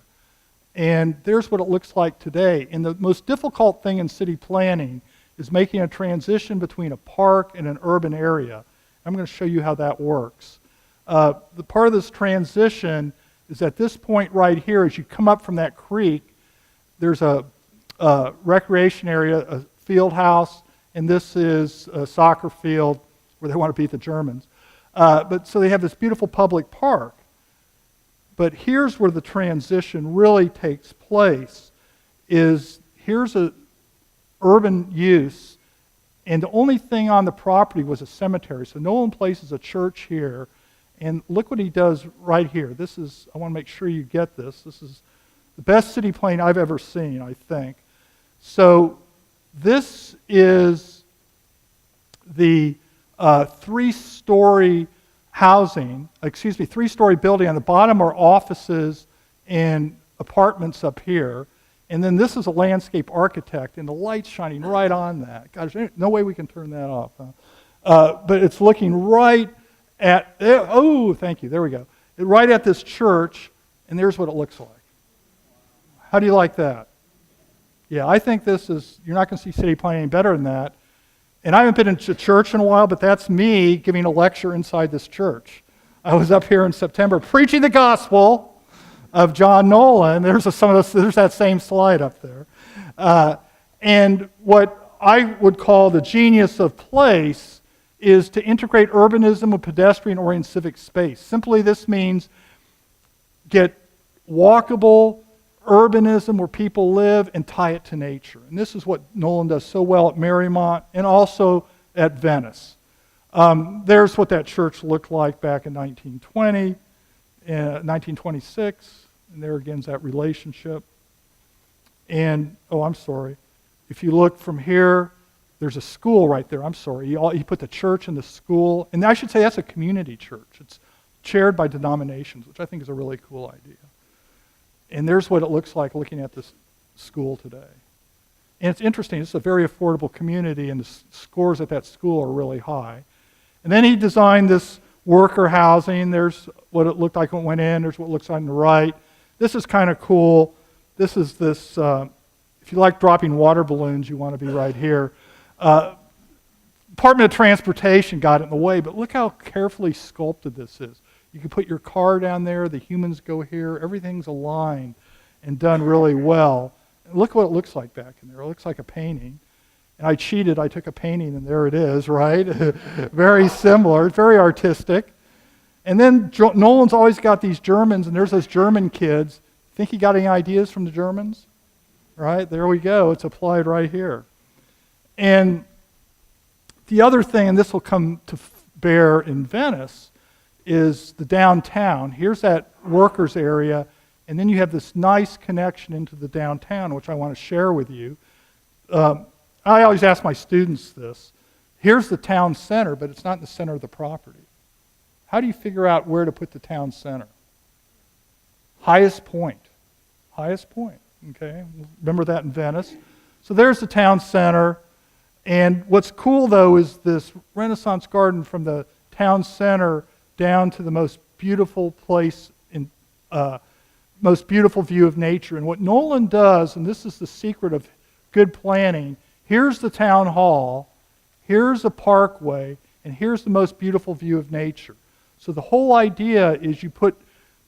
And there's what it looks like today. And the most difficult thing in city planning is making a transition between a park and an urban area. I'm going to show you how that works. The part of this transition is at this point right here, as you come up from that creek, there's a recreation area, a field house, and this is a soccer field where they want to beat the Germans. So they have this beautiful public park. But here's where the transition really takes place, is here's a urban use, and the only thing on the property was a cemetery. So Nolan places a church here, and look what he does right here. This is, I want to make sure you get this. This is the best city plan I've ever seen, I think. So this is the three-story building. On the bottom are offices and apartments up here. And then this is a landscape architect, and the light's shining right on that. Gosh, no way we can turn that off. Huh? But it's looking right at, oh, thank you, there we go. Right at this church, and there's what it looks like. How do you like that? Yeah, I think this is, you're not going to see city planning any better than that. And I haven't been in church in a while, but that's me giving a lecture inside this church. I was up here in September preaching the gospel of John Nolan. There's that same slide up there. And what I would call the genius of place is to integrate urbanism with pedestrian-oriented civic space. Simply, this means get walkable urbanism where people live and tie it to nature. And this is what Nolan does so well at Marymount and also at Venice. There's what that church looked like back in 1920, 1926, and there again is that relationship. And, oh, I'm sorry. If you look from here, there's a school right there. I'm sorry. You put the church and the school, and I should say that's a community church. It's chaired by denominations, which I think is a really cool idea. And there's what it looks like looking at this school today. And it's interesting. It's a very affordable community, and the scores at that school are really high. And then he designed this worker housing. There's what it looked like when it went in. There's what it looks like on the right. This is kind of cool. This is this, if you like dropping water balloons, you want to be right here. Department of Transportation got it in the way, but look how carefully sculpted this is. You can put your car down there, the humans go here, everything's aligned and done really well. And look what it looks like back in there. It looks like a painting. And I cheated, I took a painting and there it is, right? Very similar, very artistic. And then Nolan's always got these Germans, and there's those German kids. Think he got any ideas from the Germans? Right, there we go, it's applied right here. And the other thing, and this will come to bear in Venice, is the downtown. Here's that workers area, and then you have this nice connection into the downtown, which I want to share with you. I always ask my students this. Here's the town center, but it's not in the center of the property. How do you figure out where to put the town center? Highest point. Highest point, okay? Remember that in Venice. So there's the town center. And what's cool, though, is this Renaissance garden from the town center down to the most beautiful place, most beautiful view of nature. And what Nolan does, and this is the secret of good planning, here's the town hall, here's a parkway, and here's the most beautiful view of nature. So the whole idea is you put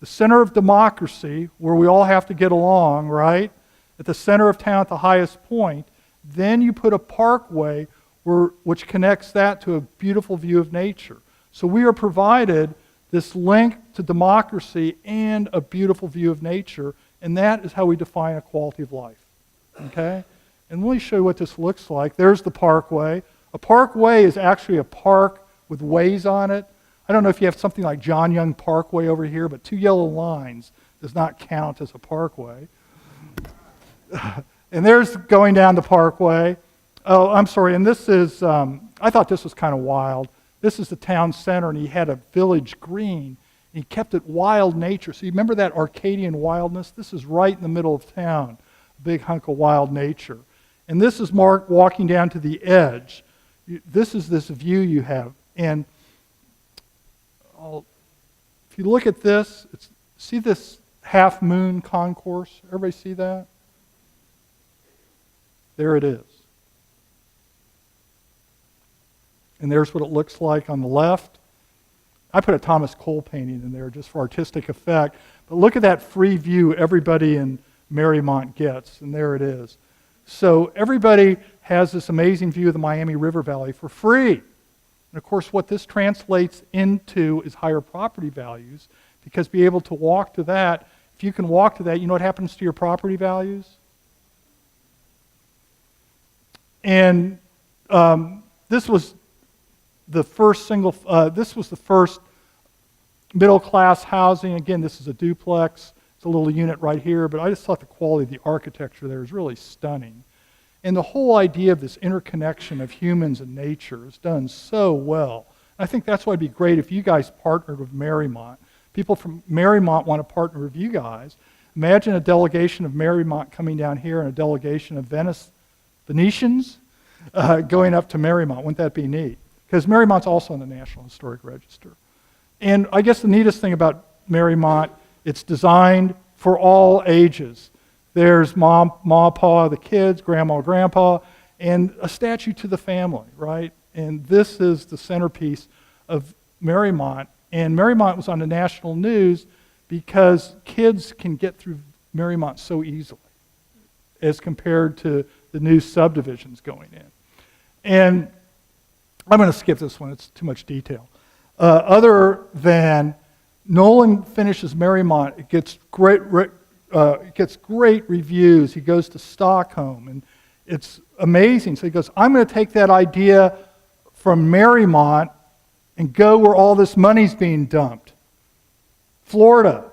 the center of democracy, where we all have to get along, right? At the center of town at the highest point. Then you put a parkway which connects that to a beautiful view of nature. So we are provided this link to democracy and a beautiful view of nature, and that is how we define a quality of life. Okay? And let me show you what this looks like. There's the parkway. A parkway is actually a park with ways on it. I don't know if you have something like John Young Parkway over here, but 2 yellow lines does not count as a parkway. And there's going down the parkway. Oh, I'm sorry, and this is, I thought this was kind of wild. This is the town center, and he had a village green. And he kept it wild nature. So you remember that Arcadian wildness? This is right in the middle of town, a big hunk of wild nature. And this is Mark walking down to the edge. This is this view you have. And if you look at this, see this half-moon concourse? Everybody see that? There it is. And there's what it looks like on the left. I put a Thomas Cole painting in there just for artistic effect. But look at that free view everybody in Marymount gets, and there it is. So everybody has this amazing view of the Miami River Valley for free. And of course, what this translates into is higher property values, because be able to walk to that, if you can walk to that, you know what happens to your property values? And this was the first middle-class housing. Again, this is a duplex. It's a little unit right here, but I just thought the quality of the architecture there is really stunning. And the whole idea of this interconnection of humans and nature is done so well. I think that's why it'd be great if you guys partnered with Marymount. People from Marymount want to partner with you guys. Imagine a delegation of Marymount coming down here and a delegation of Venetians going up to Marymount. Wouldn't that be neat? Because Marymount's also on the National Historic Register. And I guess the neatest thing about Marymount, it's designed for all ages. There's mom, pa, the kids, grandma, grandpa, and a statue to the family, right? And this is the centerpiece of Marymount. And Marymount was on the national news because kids can get through Marymount so easily as compared to the new subdivisions going in. And I'm going to skip this one. It's too much detail. Other than Nolan finishes Marymount, it gets gets great reviews. He goes to Stockholm, and it's amazing. So he goes, I'm going to take that idea from Marymount and go where all this money's being dumped. Florida.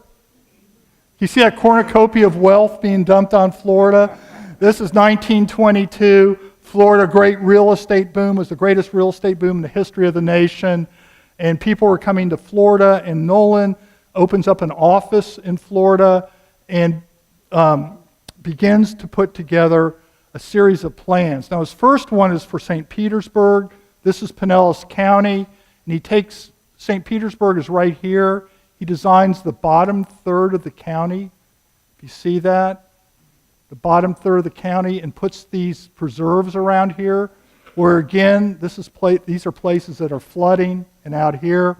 You see that cornucopia of wealth being dumped on Florida? This is 1922. Florida, great real estate boom. It was the greatest real estate boom in the history of the nation. And people were coming to Florida, and Nolan opens up an office in Florida and begins to put together a series of plans. Now, his first one is for St. Petersburg. This is Pinellas County, and he takes, St. Petersburg is right here. He designs the bottom third of the county. If you see that, the bottom third of the county, and puts these preserves around here, where again, these are places that are flooding, and out here,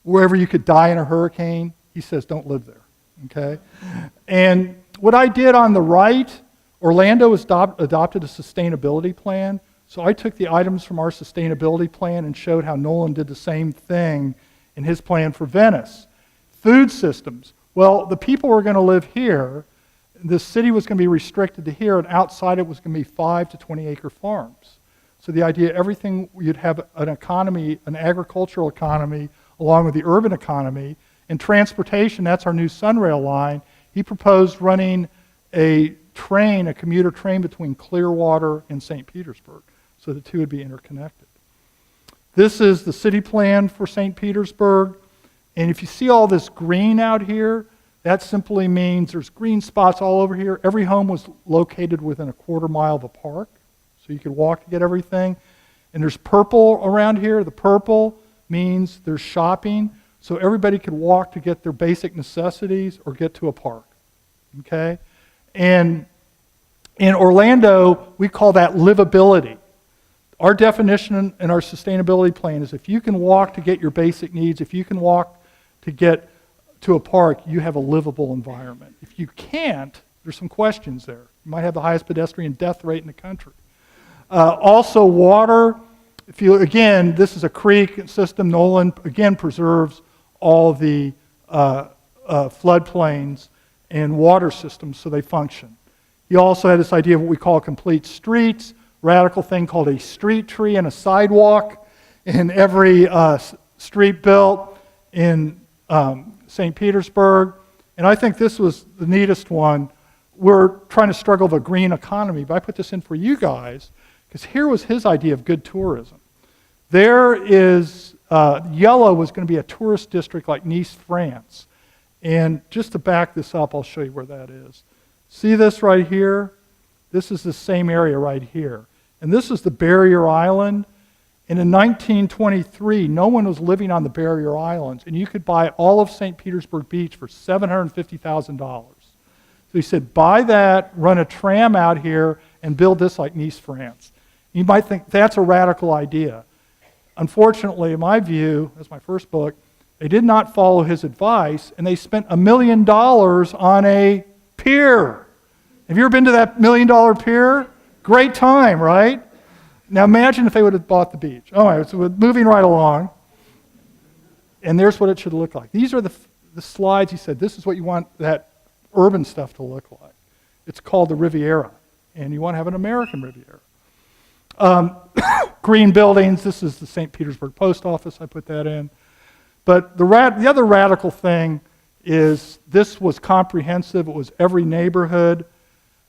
wherever you could die in a hurricane, he says, don't live there, okay? And what I did on the right, Orlando has adopted a sustainability plan, so I took the items from our sustainability plan and showed how Nolan did the same thing in his plan for Venice. Food systems. Well, the people were going to live here. The city was going to be restricted to here, and outside it was going to be 5 to 20 acre farms. So the idea, everything, you'd have an economy, an agricultural economy, along with the urban economy. And transportation, that's our new Sunrail line. He proposed running a train, a commuter train between Clearwater and St. Petersburg, so the two would be interconnected. This is the city plan for St. Petersburg. And if you see all this green out here, that simply means there's green spots all over here. Every home was located within a quarter mile of a park, so you could walk to get everything. And there's purple around here. The purple means there's shopping, so everybody could walk to get their basic necessities or get to a park, okay? And in Orlando, we call that livability. Our definition in our sustainability plan is if you can walk to get your basic needs, if you can walk to get to a park, you have a livable environment. If you can't, there's some questions there. You might have the highest pedestrian death rate in the country. Also water. Again, this is a creek system. Nolan, again, preserves all the floodplains and water systems so they function. He also had this idea of what we call complete streets, radical thing called a street tree and a sidewalk in every street built in St. Petersburg. And I think this was the neatest one. We're trying to struggle with a green economy, but I put this in for you guys because here was his idea of good tourism. There is, yellow was going to be a tourist district like Nice, France. And just to back this up, I'll show you where that is. See this right here? This is the same area right here. And this is the Barrier Island. And in 1923, no one was living on the Barrier Islands. And you could buy all of St. Petersburg Beach for $750,000. So he said, buy that, run a tram out here, and build this like Nice, France. You might think that's a radical idea. Unfortunately, in my view, as my first book, they did not follow his advice, and they spent $1 million on a pier. Have you ever been to that $1 million pier? Great time, right? Now imagine if they would have bought the beach. All right, so we're moving right along. And there's what it should look like. These are the slides. He said, this is what you want that urban stuff to look like. It's called the Riviera, and you want to have an American Riviera. Green buildings. This is the St. Petersburg Post Office. I put that in. But the other radical thing is this was comprehensive. It was every neighborhood,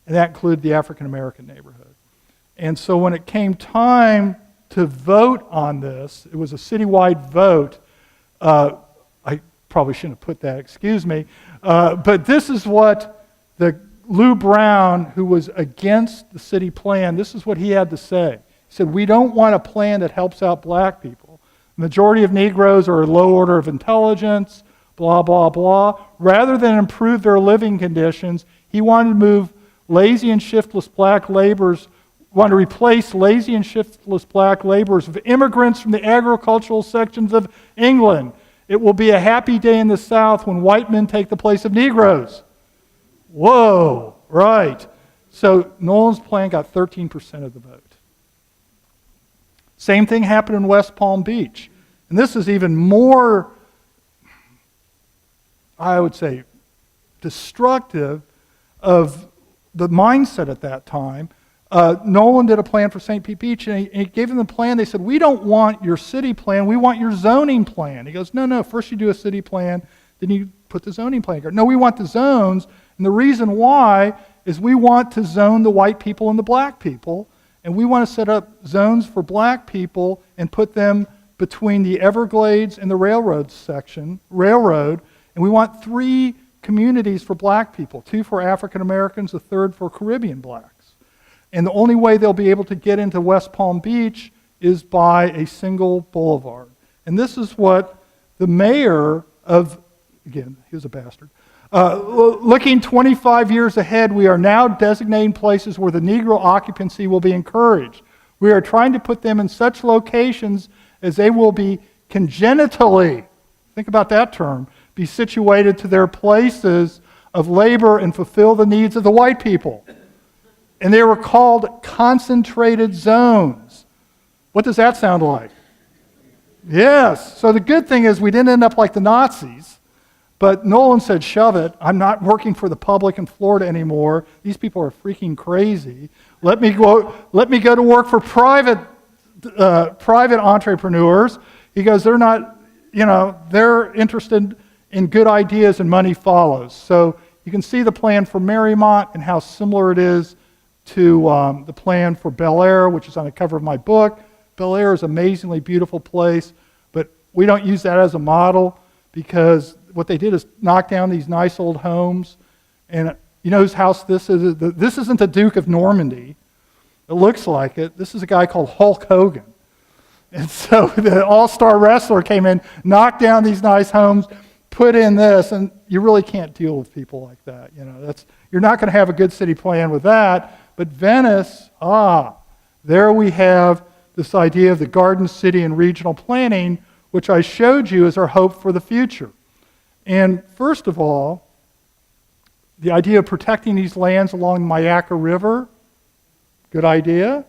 and that included the African American neighborhood. And so when it came time to vote on this, it was a citywide vote. I probably shouldn't have put that, excuse me. But this is what Lou Brown, who was against the city plan, this is what he had to say. He said, we don't want a plan that helps out black people. The majority of Negroes are a low order of intelligence, blah, blah, blah. Rather than improve their living conditions, he wanted to move lazy and shiftless black laborers, wanted to replace lazy and shiftless black laborers with immigrants from the agricultural sections of England. It will be a happy day in the South when white men take the place of Negroes. Whoa, right. So Nolan's plan got 13% of the vote. Same thing happened in West Palm Beach. And this is even more, I would say, destructive of the mindset at that time. Nolan did a plan for St. Pete Beach, and he gave them the plan. They said, we don't want your city plan, we want your zoning plan. He goes, no, first you do a city plan, then you put the zoning plan together. No, we want the zones, and the reason why is we want to zone the white people and the black people, and we want to set up zones for black people and put them between the Everglades and the railroad, and we want 3 communities for black people, 2 for African Americans, a 3rd for Caribbean blacks. And the only way they'll be able to get into West Palm Beach is by a single boulevard. And this is what the mayor of, again, he was a bastard, looking 25 years ahead, we are now designating places where the Negro occupancy will be encouraged. We are trying to put them in such locations as they will be congenitally, think about that term, be situated to their places of labor and fulfill the needs of the white people. And they were called concentrated zones. What does that sound like? Yes. So the good thing is we didn't end up like the Nazis, but Nolan said, shove it. I'm not working for the public in Florida anymore. These people are freaking crazy. Let me go to work for private entrepreneurs. He goes, they're not, they're interested in good ideas and money follows. So you can see the plan for Marymount and how similar it is to the plan for Bel Air, which is on the cover of my book. Bel Air is an amazingly beautiful place, but we don't use that as a model because what they did is knock down these nice old homes. And you know whose house this is? This isn't the Duke of Normandy. It looks like it. This is a guy called Hulk Hogan. And so the all-star wrestler came in, knocked down these nice homes, put in this, and you really can't deal with people like that. You're not going to have a good city plan with that. But Venice, there we have this idea of the garden city and regional planning, which I showed you as our hope for the future. And first of all, the idea of protecting these lands along the Myakka River, good idea.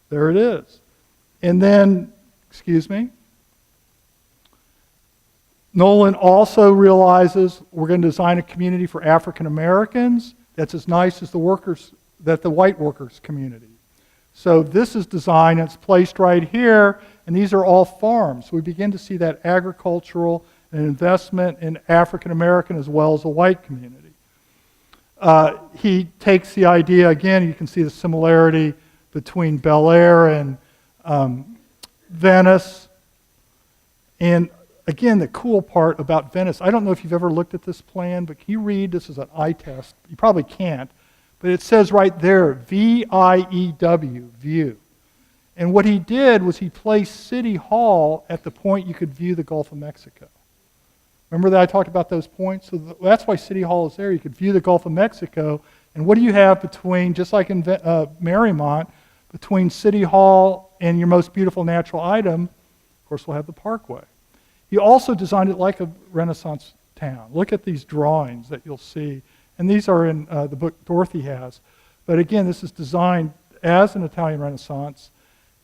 There it is. And then, Nolan also realizes we're going to design a community for African Americans that's as nice as the white workers community. So this is designed, it's placed right here, and these are all farms. So we begin to see that agricultural and investment in African American as well as the white community. He takes the idea, again, you can see the similarity between Bel Air and Venice. And again, the cool part about Venice, I don't know if you've ever looked at this plan, but can you read, this is an eye test, you probably can't, but it says right there, V-I-E-W, view. And what he did was he placed City Hall at the point you could view the Gulf of Mexico. Remember that I talked about those points? So that's why City Hall is there. You could view the Gulf of Mexico. And what do you have between, just like in Marymount, between City Hall and your most beautiful natural item? Of course, we'll have the Parkway. He also designed it like a Renaissance town. Look at these drawings that you'll see. And these are in the book Dorothy has. But again, this is designed as an Italian Renaissance.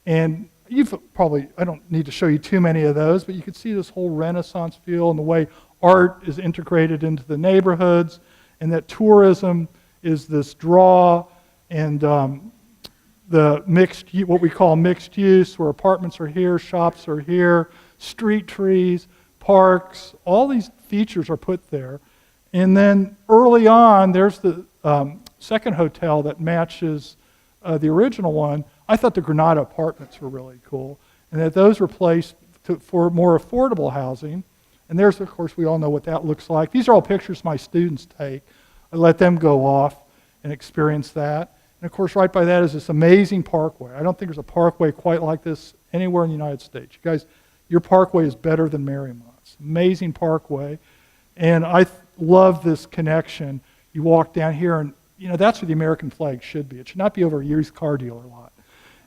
And you've probably, I don't need to show you too many of those, but you can see this whole Renaissance feel and the way art is integrated into the neighborhoods, and that tourism is this draw, and the mixed, what we call mixed use, where apartments are here, shops are here, street trees, parks, all these features are put there. And then early on, there's the second hotel that matches the original one. I thought the Granada apartments were really cool, and that those were placed for more affordable housing. And there's, of course, we all know what that looks like. These are all pictures my students take. I let them go off and experience that. And of course, right by that is this amazing parkway. I don't think there's a parkway quite like this anywhere in the United States. You guys, your parkway is better than Marymount's. Amazing parkway. And I love this connection. You walk down here, and that's where the American flag should be. It should not be over a used car dealer lot.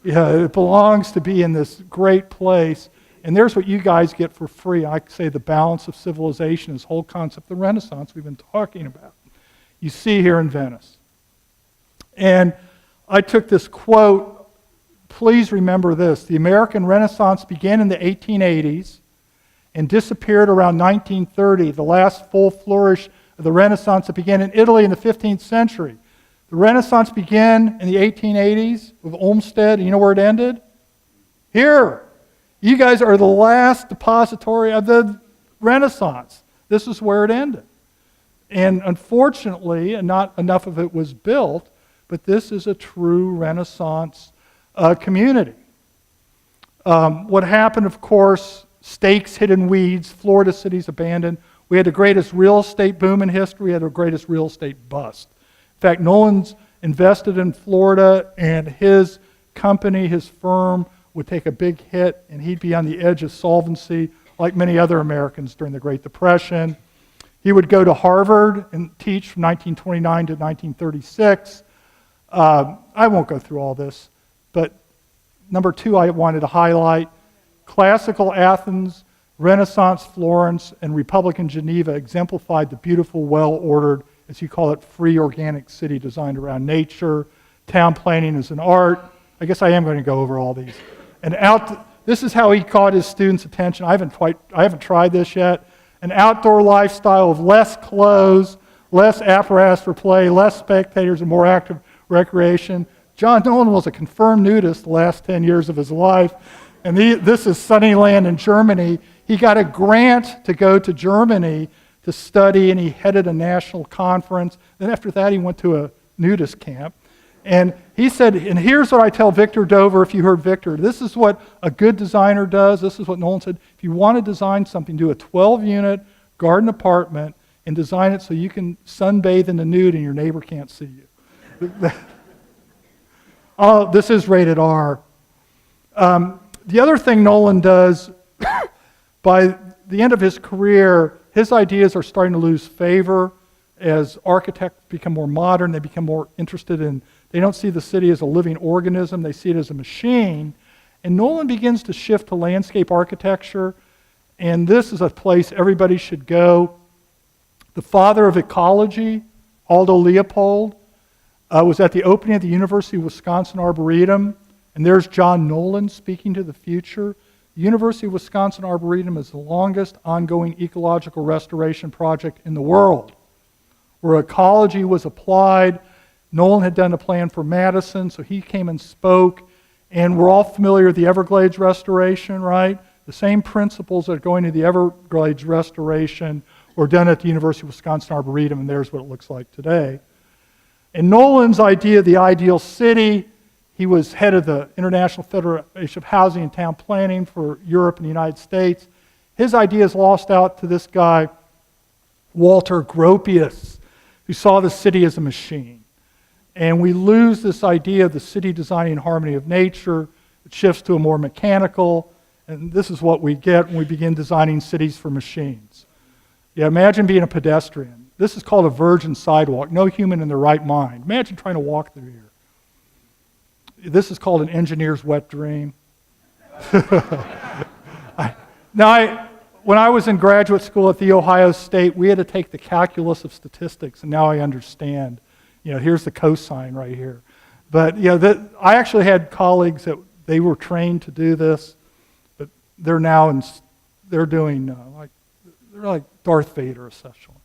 It belongs to be in this great place. And there's what you guys get for free. I say the balance of civilization, this whole concept of the Renaissance we've been talking about. You see here in Venice. And I took this quote, please remember this, the American Renaissance began in the 1880s, and disappeared around 1930, the last full flourish of the Renaissance that began in Italy in the 15th century. The Renaissance began in the 1880s with Olmsted, and you know where it ended? Here. You guys are the last depository of the Renaissance. This is where it ended. And unfortunately, not enough of it was built, but this is a true Renaissance community. What happened, of course, stakes, hidden weeds, Florida cities abandoned. We had the greatest real estate boom in history. We had the greatest real estate bust. In fact, Nolan's invested in Florida, and his company, his firm, would take a big hit, and he'd be on the edge of solvency, like many other Americans during the Great Depression. He would go to Harvard and teach from 1929 to 1936. I won't go through all this, but number two I wanted to highlight, classical Athens, Renaissance Florence, and Republican Geneva exemplified the beautiful, well-ordered, as you call it, free organic city designed around nature. Town planning is an art. I guess I am going to go over all these. And this is how he caught his students' attention. I haven't tried this yet. An outdoor lifestyle of less clothes, less apparatus for play, less spectators, and more active recreation. John Nolan was a confirmed nudist the last 10 years of his life. And this is Sunnyland in Germany. He got a grant to go to Germany to study, and he headed a national conference. Then after that, he went to a nudist camp. And he said, and here's what I tell Victor Dover, if you heard Victor, this is what a good designer does. This is what Nolan said. If you want to design something, do a 12-unit garden apartment and design it so you can sunbathe in the nude and your neighbor can't see you. Oh, this is rated R. The other thing Nolan does, by the end of his career, his ideas are starting to lose favor as architects become more modern. They become more interested in, they don't see the city as a living organism, they see it as a machine. And Nolan begins to shift to landscape architecture, and this is a place everybody should go. The father of ecology, Aldo Leopold, was at the opening of the University of Wisconsin Arboretum, and there's John Nolan speaking to the future. The University of Wisconsin Arboretum is the longest ongoing ecological restoration project in the world, where ecology was applied. Nolan had done a plan for Madison, so he came and spoke. And we're all familiar with the Everglades restoration, right? The same principles that are going to the Everglades restoration were done at the University of Wisconsin Arboretum, and there's what it looks like today. And Nolan's idea of the ideal city, he was head of the International Federation of Housing and Town Planning for Europe and the United States. His ideas lost out to this guy, Walter Gropius, who saw the city as a machine. And we lose this idea of the city designing in harmony of nature. It shifts to a more mechanical, and this is what we get when we begin designing cities for machines. Yeah, imagine being a pedestrian. This is called a virgin sidewalk. No human in their right mind. Imagine trying to walk through here. This is called an engineer's wet dream. When I was in graduate school at The Ohio State, we had to take the calculus of statistics, and now I understand. Here's the cosine right here. But I actually had colleagues that they were trained to do this, but they're now they're doing they're like Darth Vader essentially.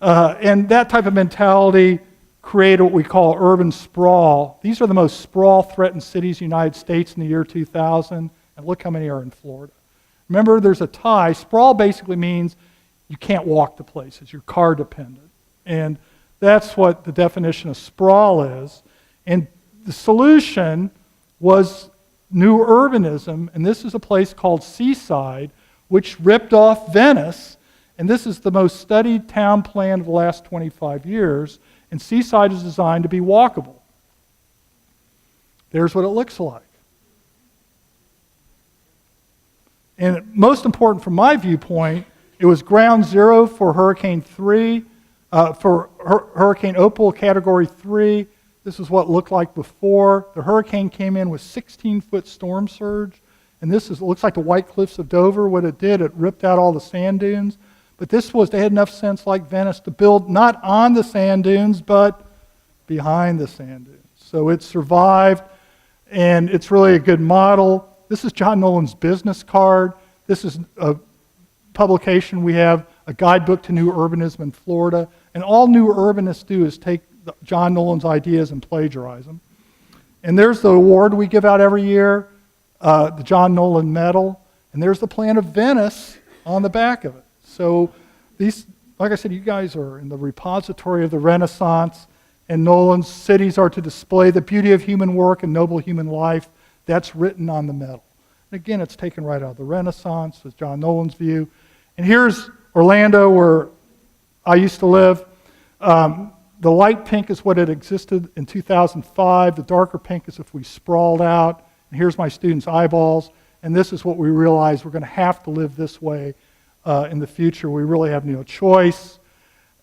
And that type of mentality created what we call urban sprawl. These are the most sprawl-threatened cities in the United States in the year 2000, and look how many are in Florida. Remember, there's a tie. Sprawl basically means you can't walk to places. You're car dependent. And that's what the definition of sprawl is. And the solution was new urbanism, and this is a place called Seaside, which ripped off Venice, and this is the most studied town plan of the last 25 years, and Seaside is designed to be walkable. There's what it looks like. And most important from my viewpoint, it was ground zero for Hurricane 3, for Hurricane Opal Category 3. This is what it looked like before. The hurricane came in with 16-foot storm surge, and it looks like the White Cliffs of Dover. What it did, it ripped out all the sand dunes. But they had enough sense, like Venice, to build not on the sand dunes, but behind the sand dunes. So it survived, and it's really a good model. This is John Nolan's business card. This is publication, we have a guidebook to new urbanism in Florida. And all new urbanists do is take John Nolan's ideas and plagiarize them. And there's the award we give out every year, the John Nolan Medal. And there's the plan of Venice on the back of it. So these, like I said, you guys are in the repository of the Renaissance, and Nolan's cities are to display the beauty of human work and noble human life. That's written on the medal. And again, it's taken right out of the Renaissance, as John Nolan's view. And here's Orlando, where I used to live. The light pink is what had existed in 2005. The darker pink is if we sprawled out. And here's my students' eyeballs. And this is what we realize: we're going to have to live this way in the future. We really have no choice.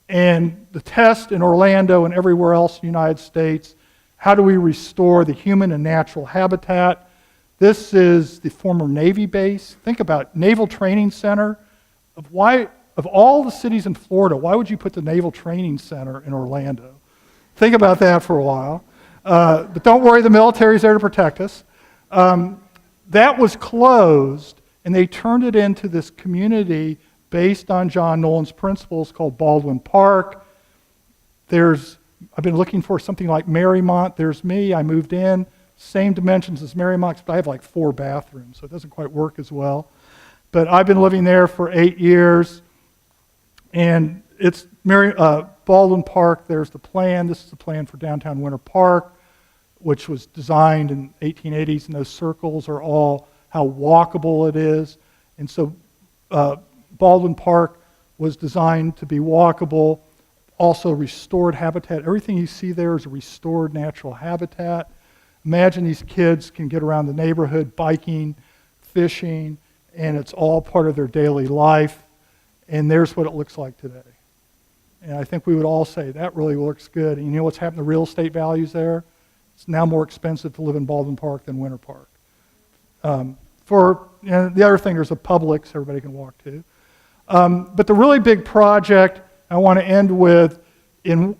And the test in Orlando and everywhere else in the United States, how do we restore the human and natural habitat? This is the former Navy base. Think about it, Naval Training Center. Of all the cities in Florida, why would you put the Naval Training Center in Orlando? Think about that for a while. But don't worry, the military's there to protect us. That was closed, and they turned it into this community based on John Nolan's principles called Baldwin Park. I've been looking for something like Marymount. There's me. I moved in. Same dimensions as Marymount, but I have like 4 bathrooms, so it doesn't quite work as well. But I've been living there for 8 years, and it's Baldwin Park. There's the plan. This is the plan for downtown Winter Park, which was designed in 1880s, and those circles are all how walkable it is. And so Baldwin Park was designed to be walkable, also restored habitat. Everything you see there is a restored natural habitat. Imagine these kids can get around the neighborhood biking, fishing, and it's all part of their daily life. And there's what it looks like today. And I think we would all say that really looks good. And you know what's happened to real estate values there? It's now more expensive to live in Baldwin Park than Winter Park. The other thing, there's a Publix everybody can walk to. But the really big project I want to end with in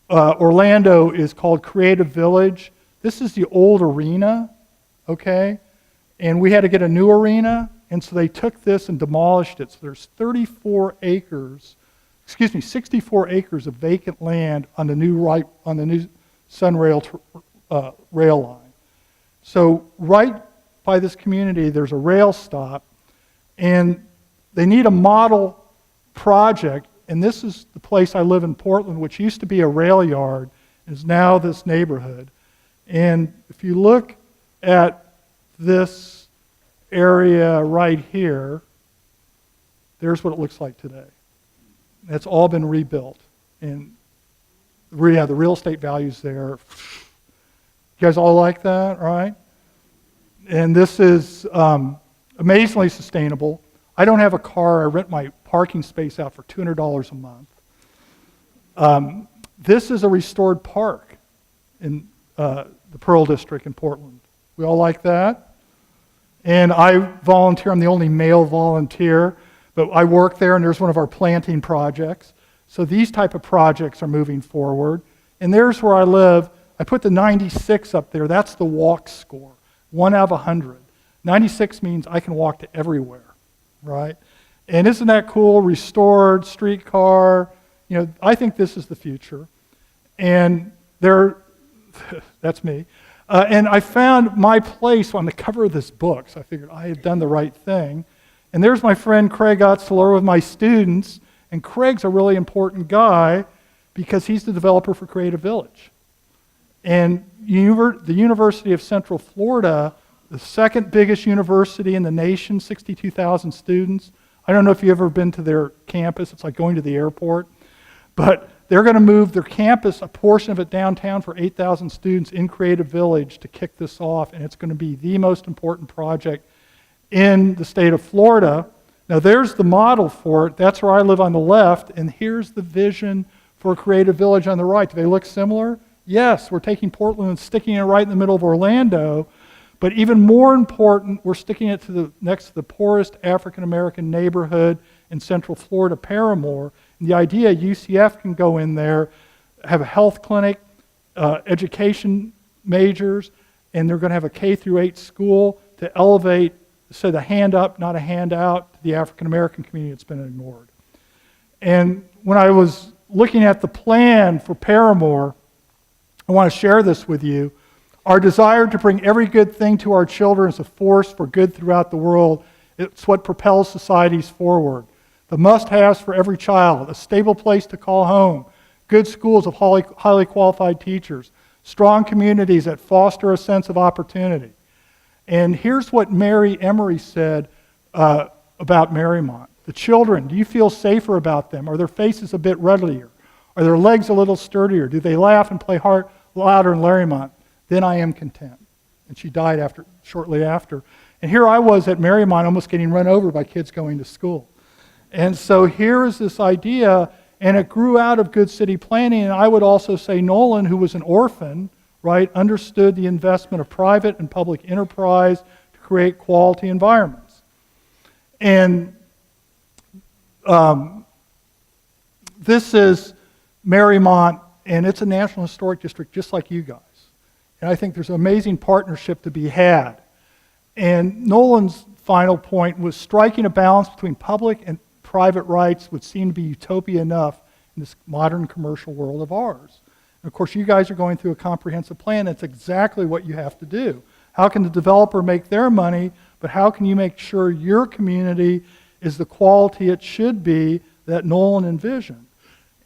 Orlando is called Creative Village. This is the old arena, okay? And we had to get a new arena, and so they took this and demolished it. So there's 64 acres of vacant land on the new Sunrail rail line. So right by this community, there's a rail stop, and they need a model project, and this is the place I live in Portland, which used to be a rail yard, is now this neighborhood. And if you look at this area right here, there's what it looks like today. It's all been rebuilt. And the real estate values there. You guys all like that, right? And this is amazingly sustainable. I don't have a car. I rent my parking space out for $200 a month. This is a restored park in the Pearl District in Portland. We all like that? And I volunteer. I'm the only male volunteer, but I work there, and there's one of our planting projects. So these type of projects are moving forward. And there's where I live. I put the 96 up there. That's the walk score, 1 out of 100. 96 means I can walk to everywhere, right? And isn't that cool? Restored, streetcar. I think this is the future. And that's me. And I found my place on the cover of this book, so I figured I had done the right thing. And there's my friend Craig Otzler with my students, and Craig's a really important guy because he's the developer for Creative Village. And the University of Central Florida, the second biggest university in the nation, 62,000 students. I don't know if you've ever been to their campus. It's like going to the airport. But they're going to move their campus, a portion of it downtown for 8,000 students in Creative Village to kick this off, and it's going to be the most important project in the state of Florida. Now there's the model for it. That's where I live on the left, and here's the vision for Creative Village on the right. Do they look similar? Yes, we're taking Portland and sticking it right in the middle of Orlando, but even more important, we're sticking it next to the poorest African-American neighborhood in Central Florida, Paramore. And the idea UCF can go in there, have a health clinic, education majors, and they're going to have a K through 8 school to elevate said a hand up, not a handout. To the African American community, it's been ignored. And when I was looking at the plan for Paramore, I want to share this with you. Our desire to bring every good thing to our children is a force for good throughout the world. It's what propels societies forward. The must-haves for every child: a stable place to call home, good schools of highly qualified teachers, strong communities that foster a sense of opportunity. And here's what Mary Emery said about Marymount. The children, do you feel safer about them? Are their faces a bit ruddier? Are their legs a little sturdier? Do they laugh and play louder in Larrymont? Then I am content. And she died shortly after. And here I was at Marymount almost getting run over by kids going to school. And so here is this idea, and it grew out of good city planning. And I would also say Nolan, who was an orphan, right, understood the investment of private and public enterprise to create quality environments. And this is Marymount, and it's a National Historic District just like you guys. And I think there's an amazing partnership to be had. And Nolan's final point was striking a balance between public and private rights would seem to be utopia enough in this modern commercial world of ours. And of course, you guys are going through a comprehensive plan. That's exactly what you have to do. How can the developer make their money, but how can you make sure your community is the quality it should be that Nolan envisioned?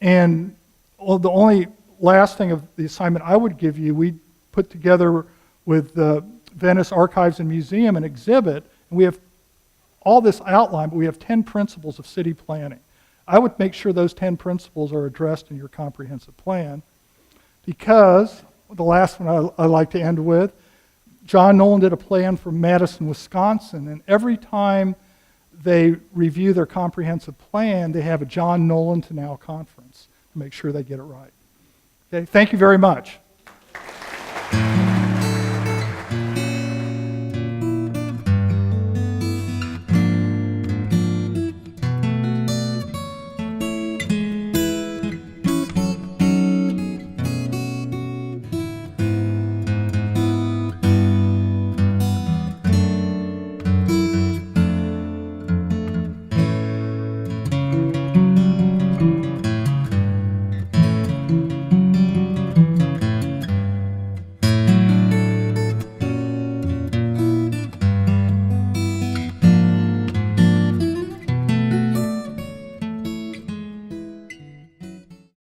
And the only last thing of the assignment I would give you, we put together with the Venice Archives and Museum an exhibit, and we have all this outline, but we have 10 principles of city planning. I would make sure those 10 principles are addressed in your comprehensive plan, because the last one I like to end with, John Nolan did a plan for Madison, Wisconsin, and every time they review their comprehensive plan, they have a John Nolan to Now conference to make sure they get it right. Okay, thank you very much.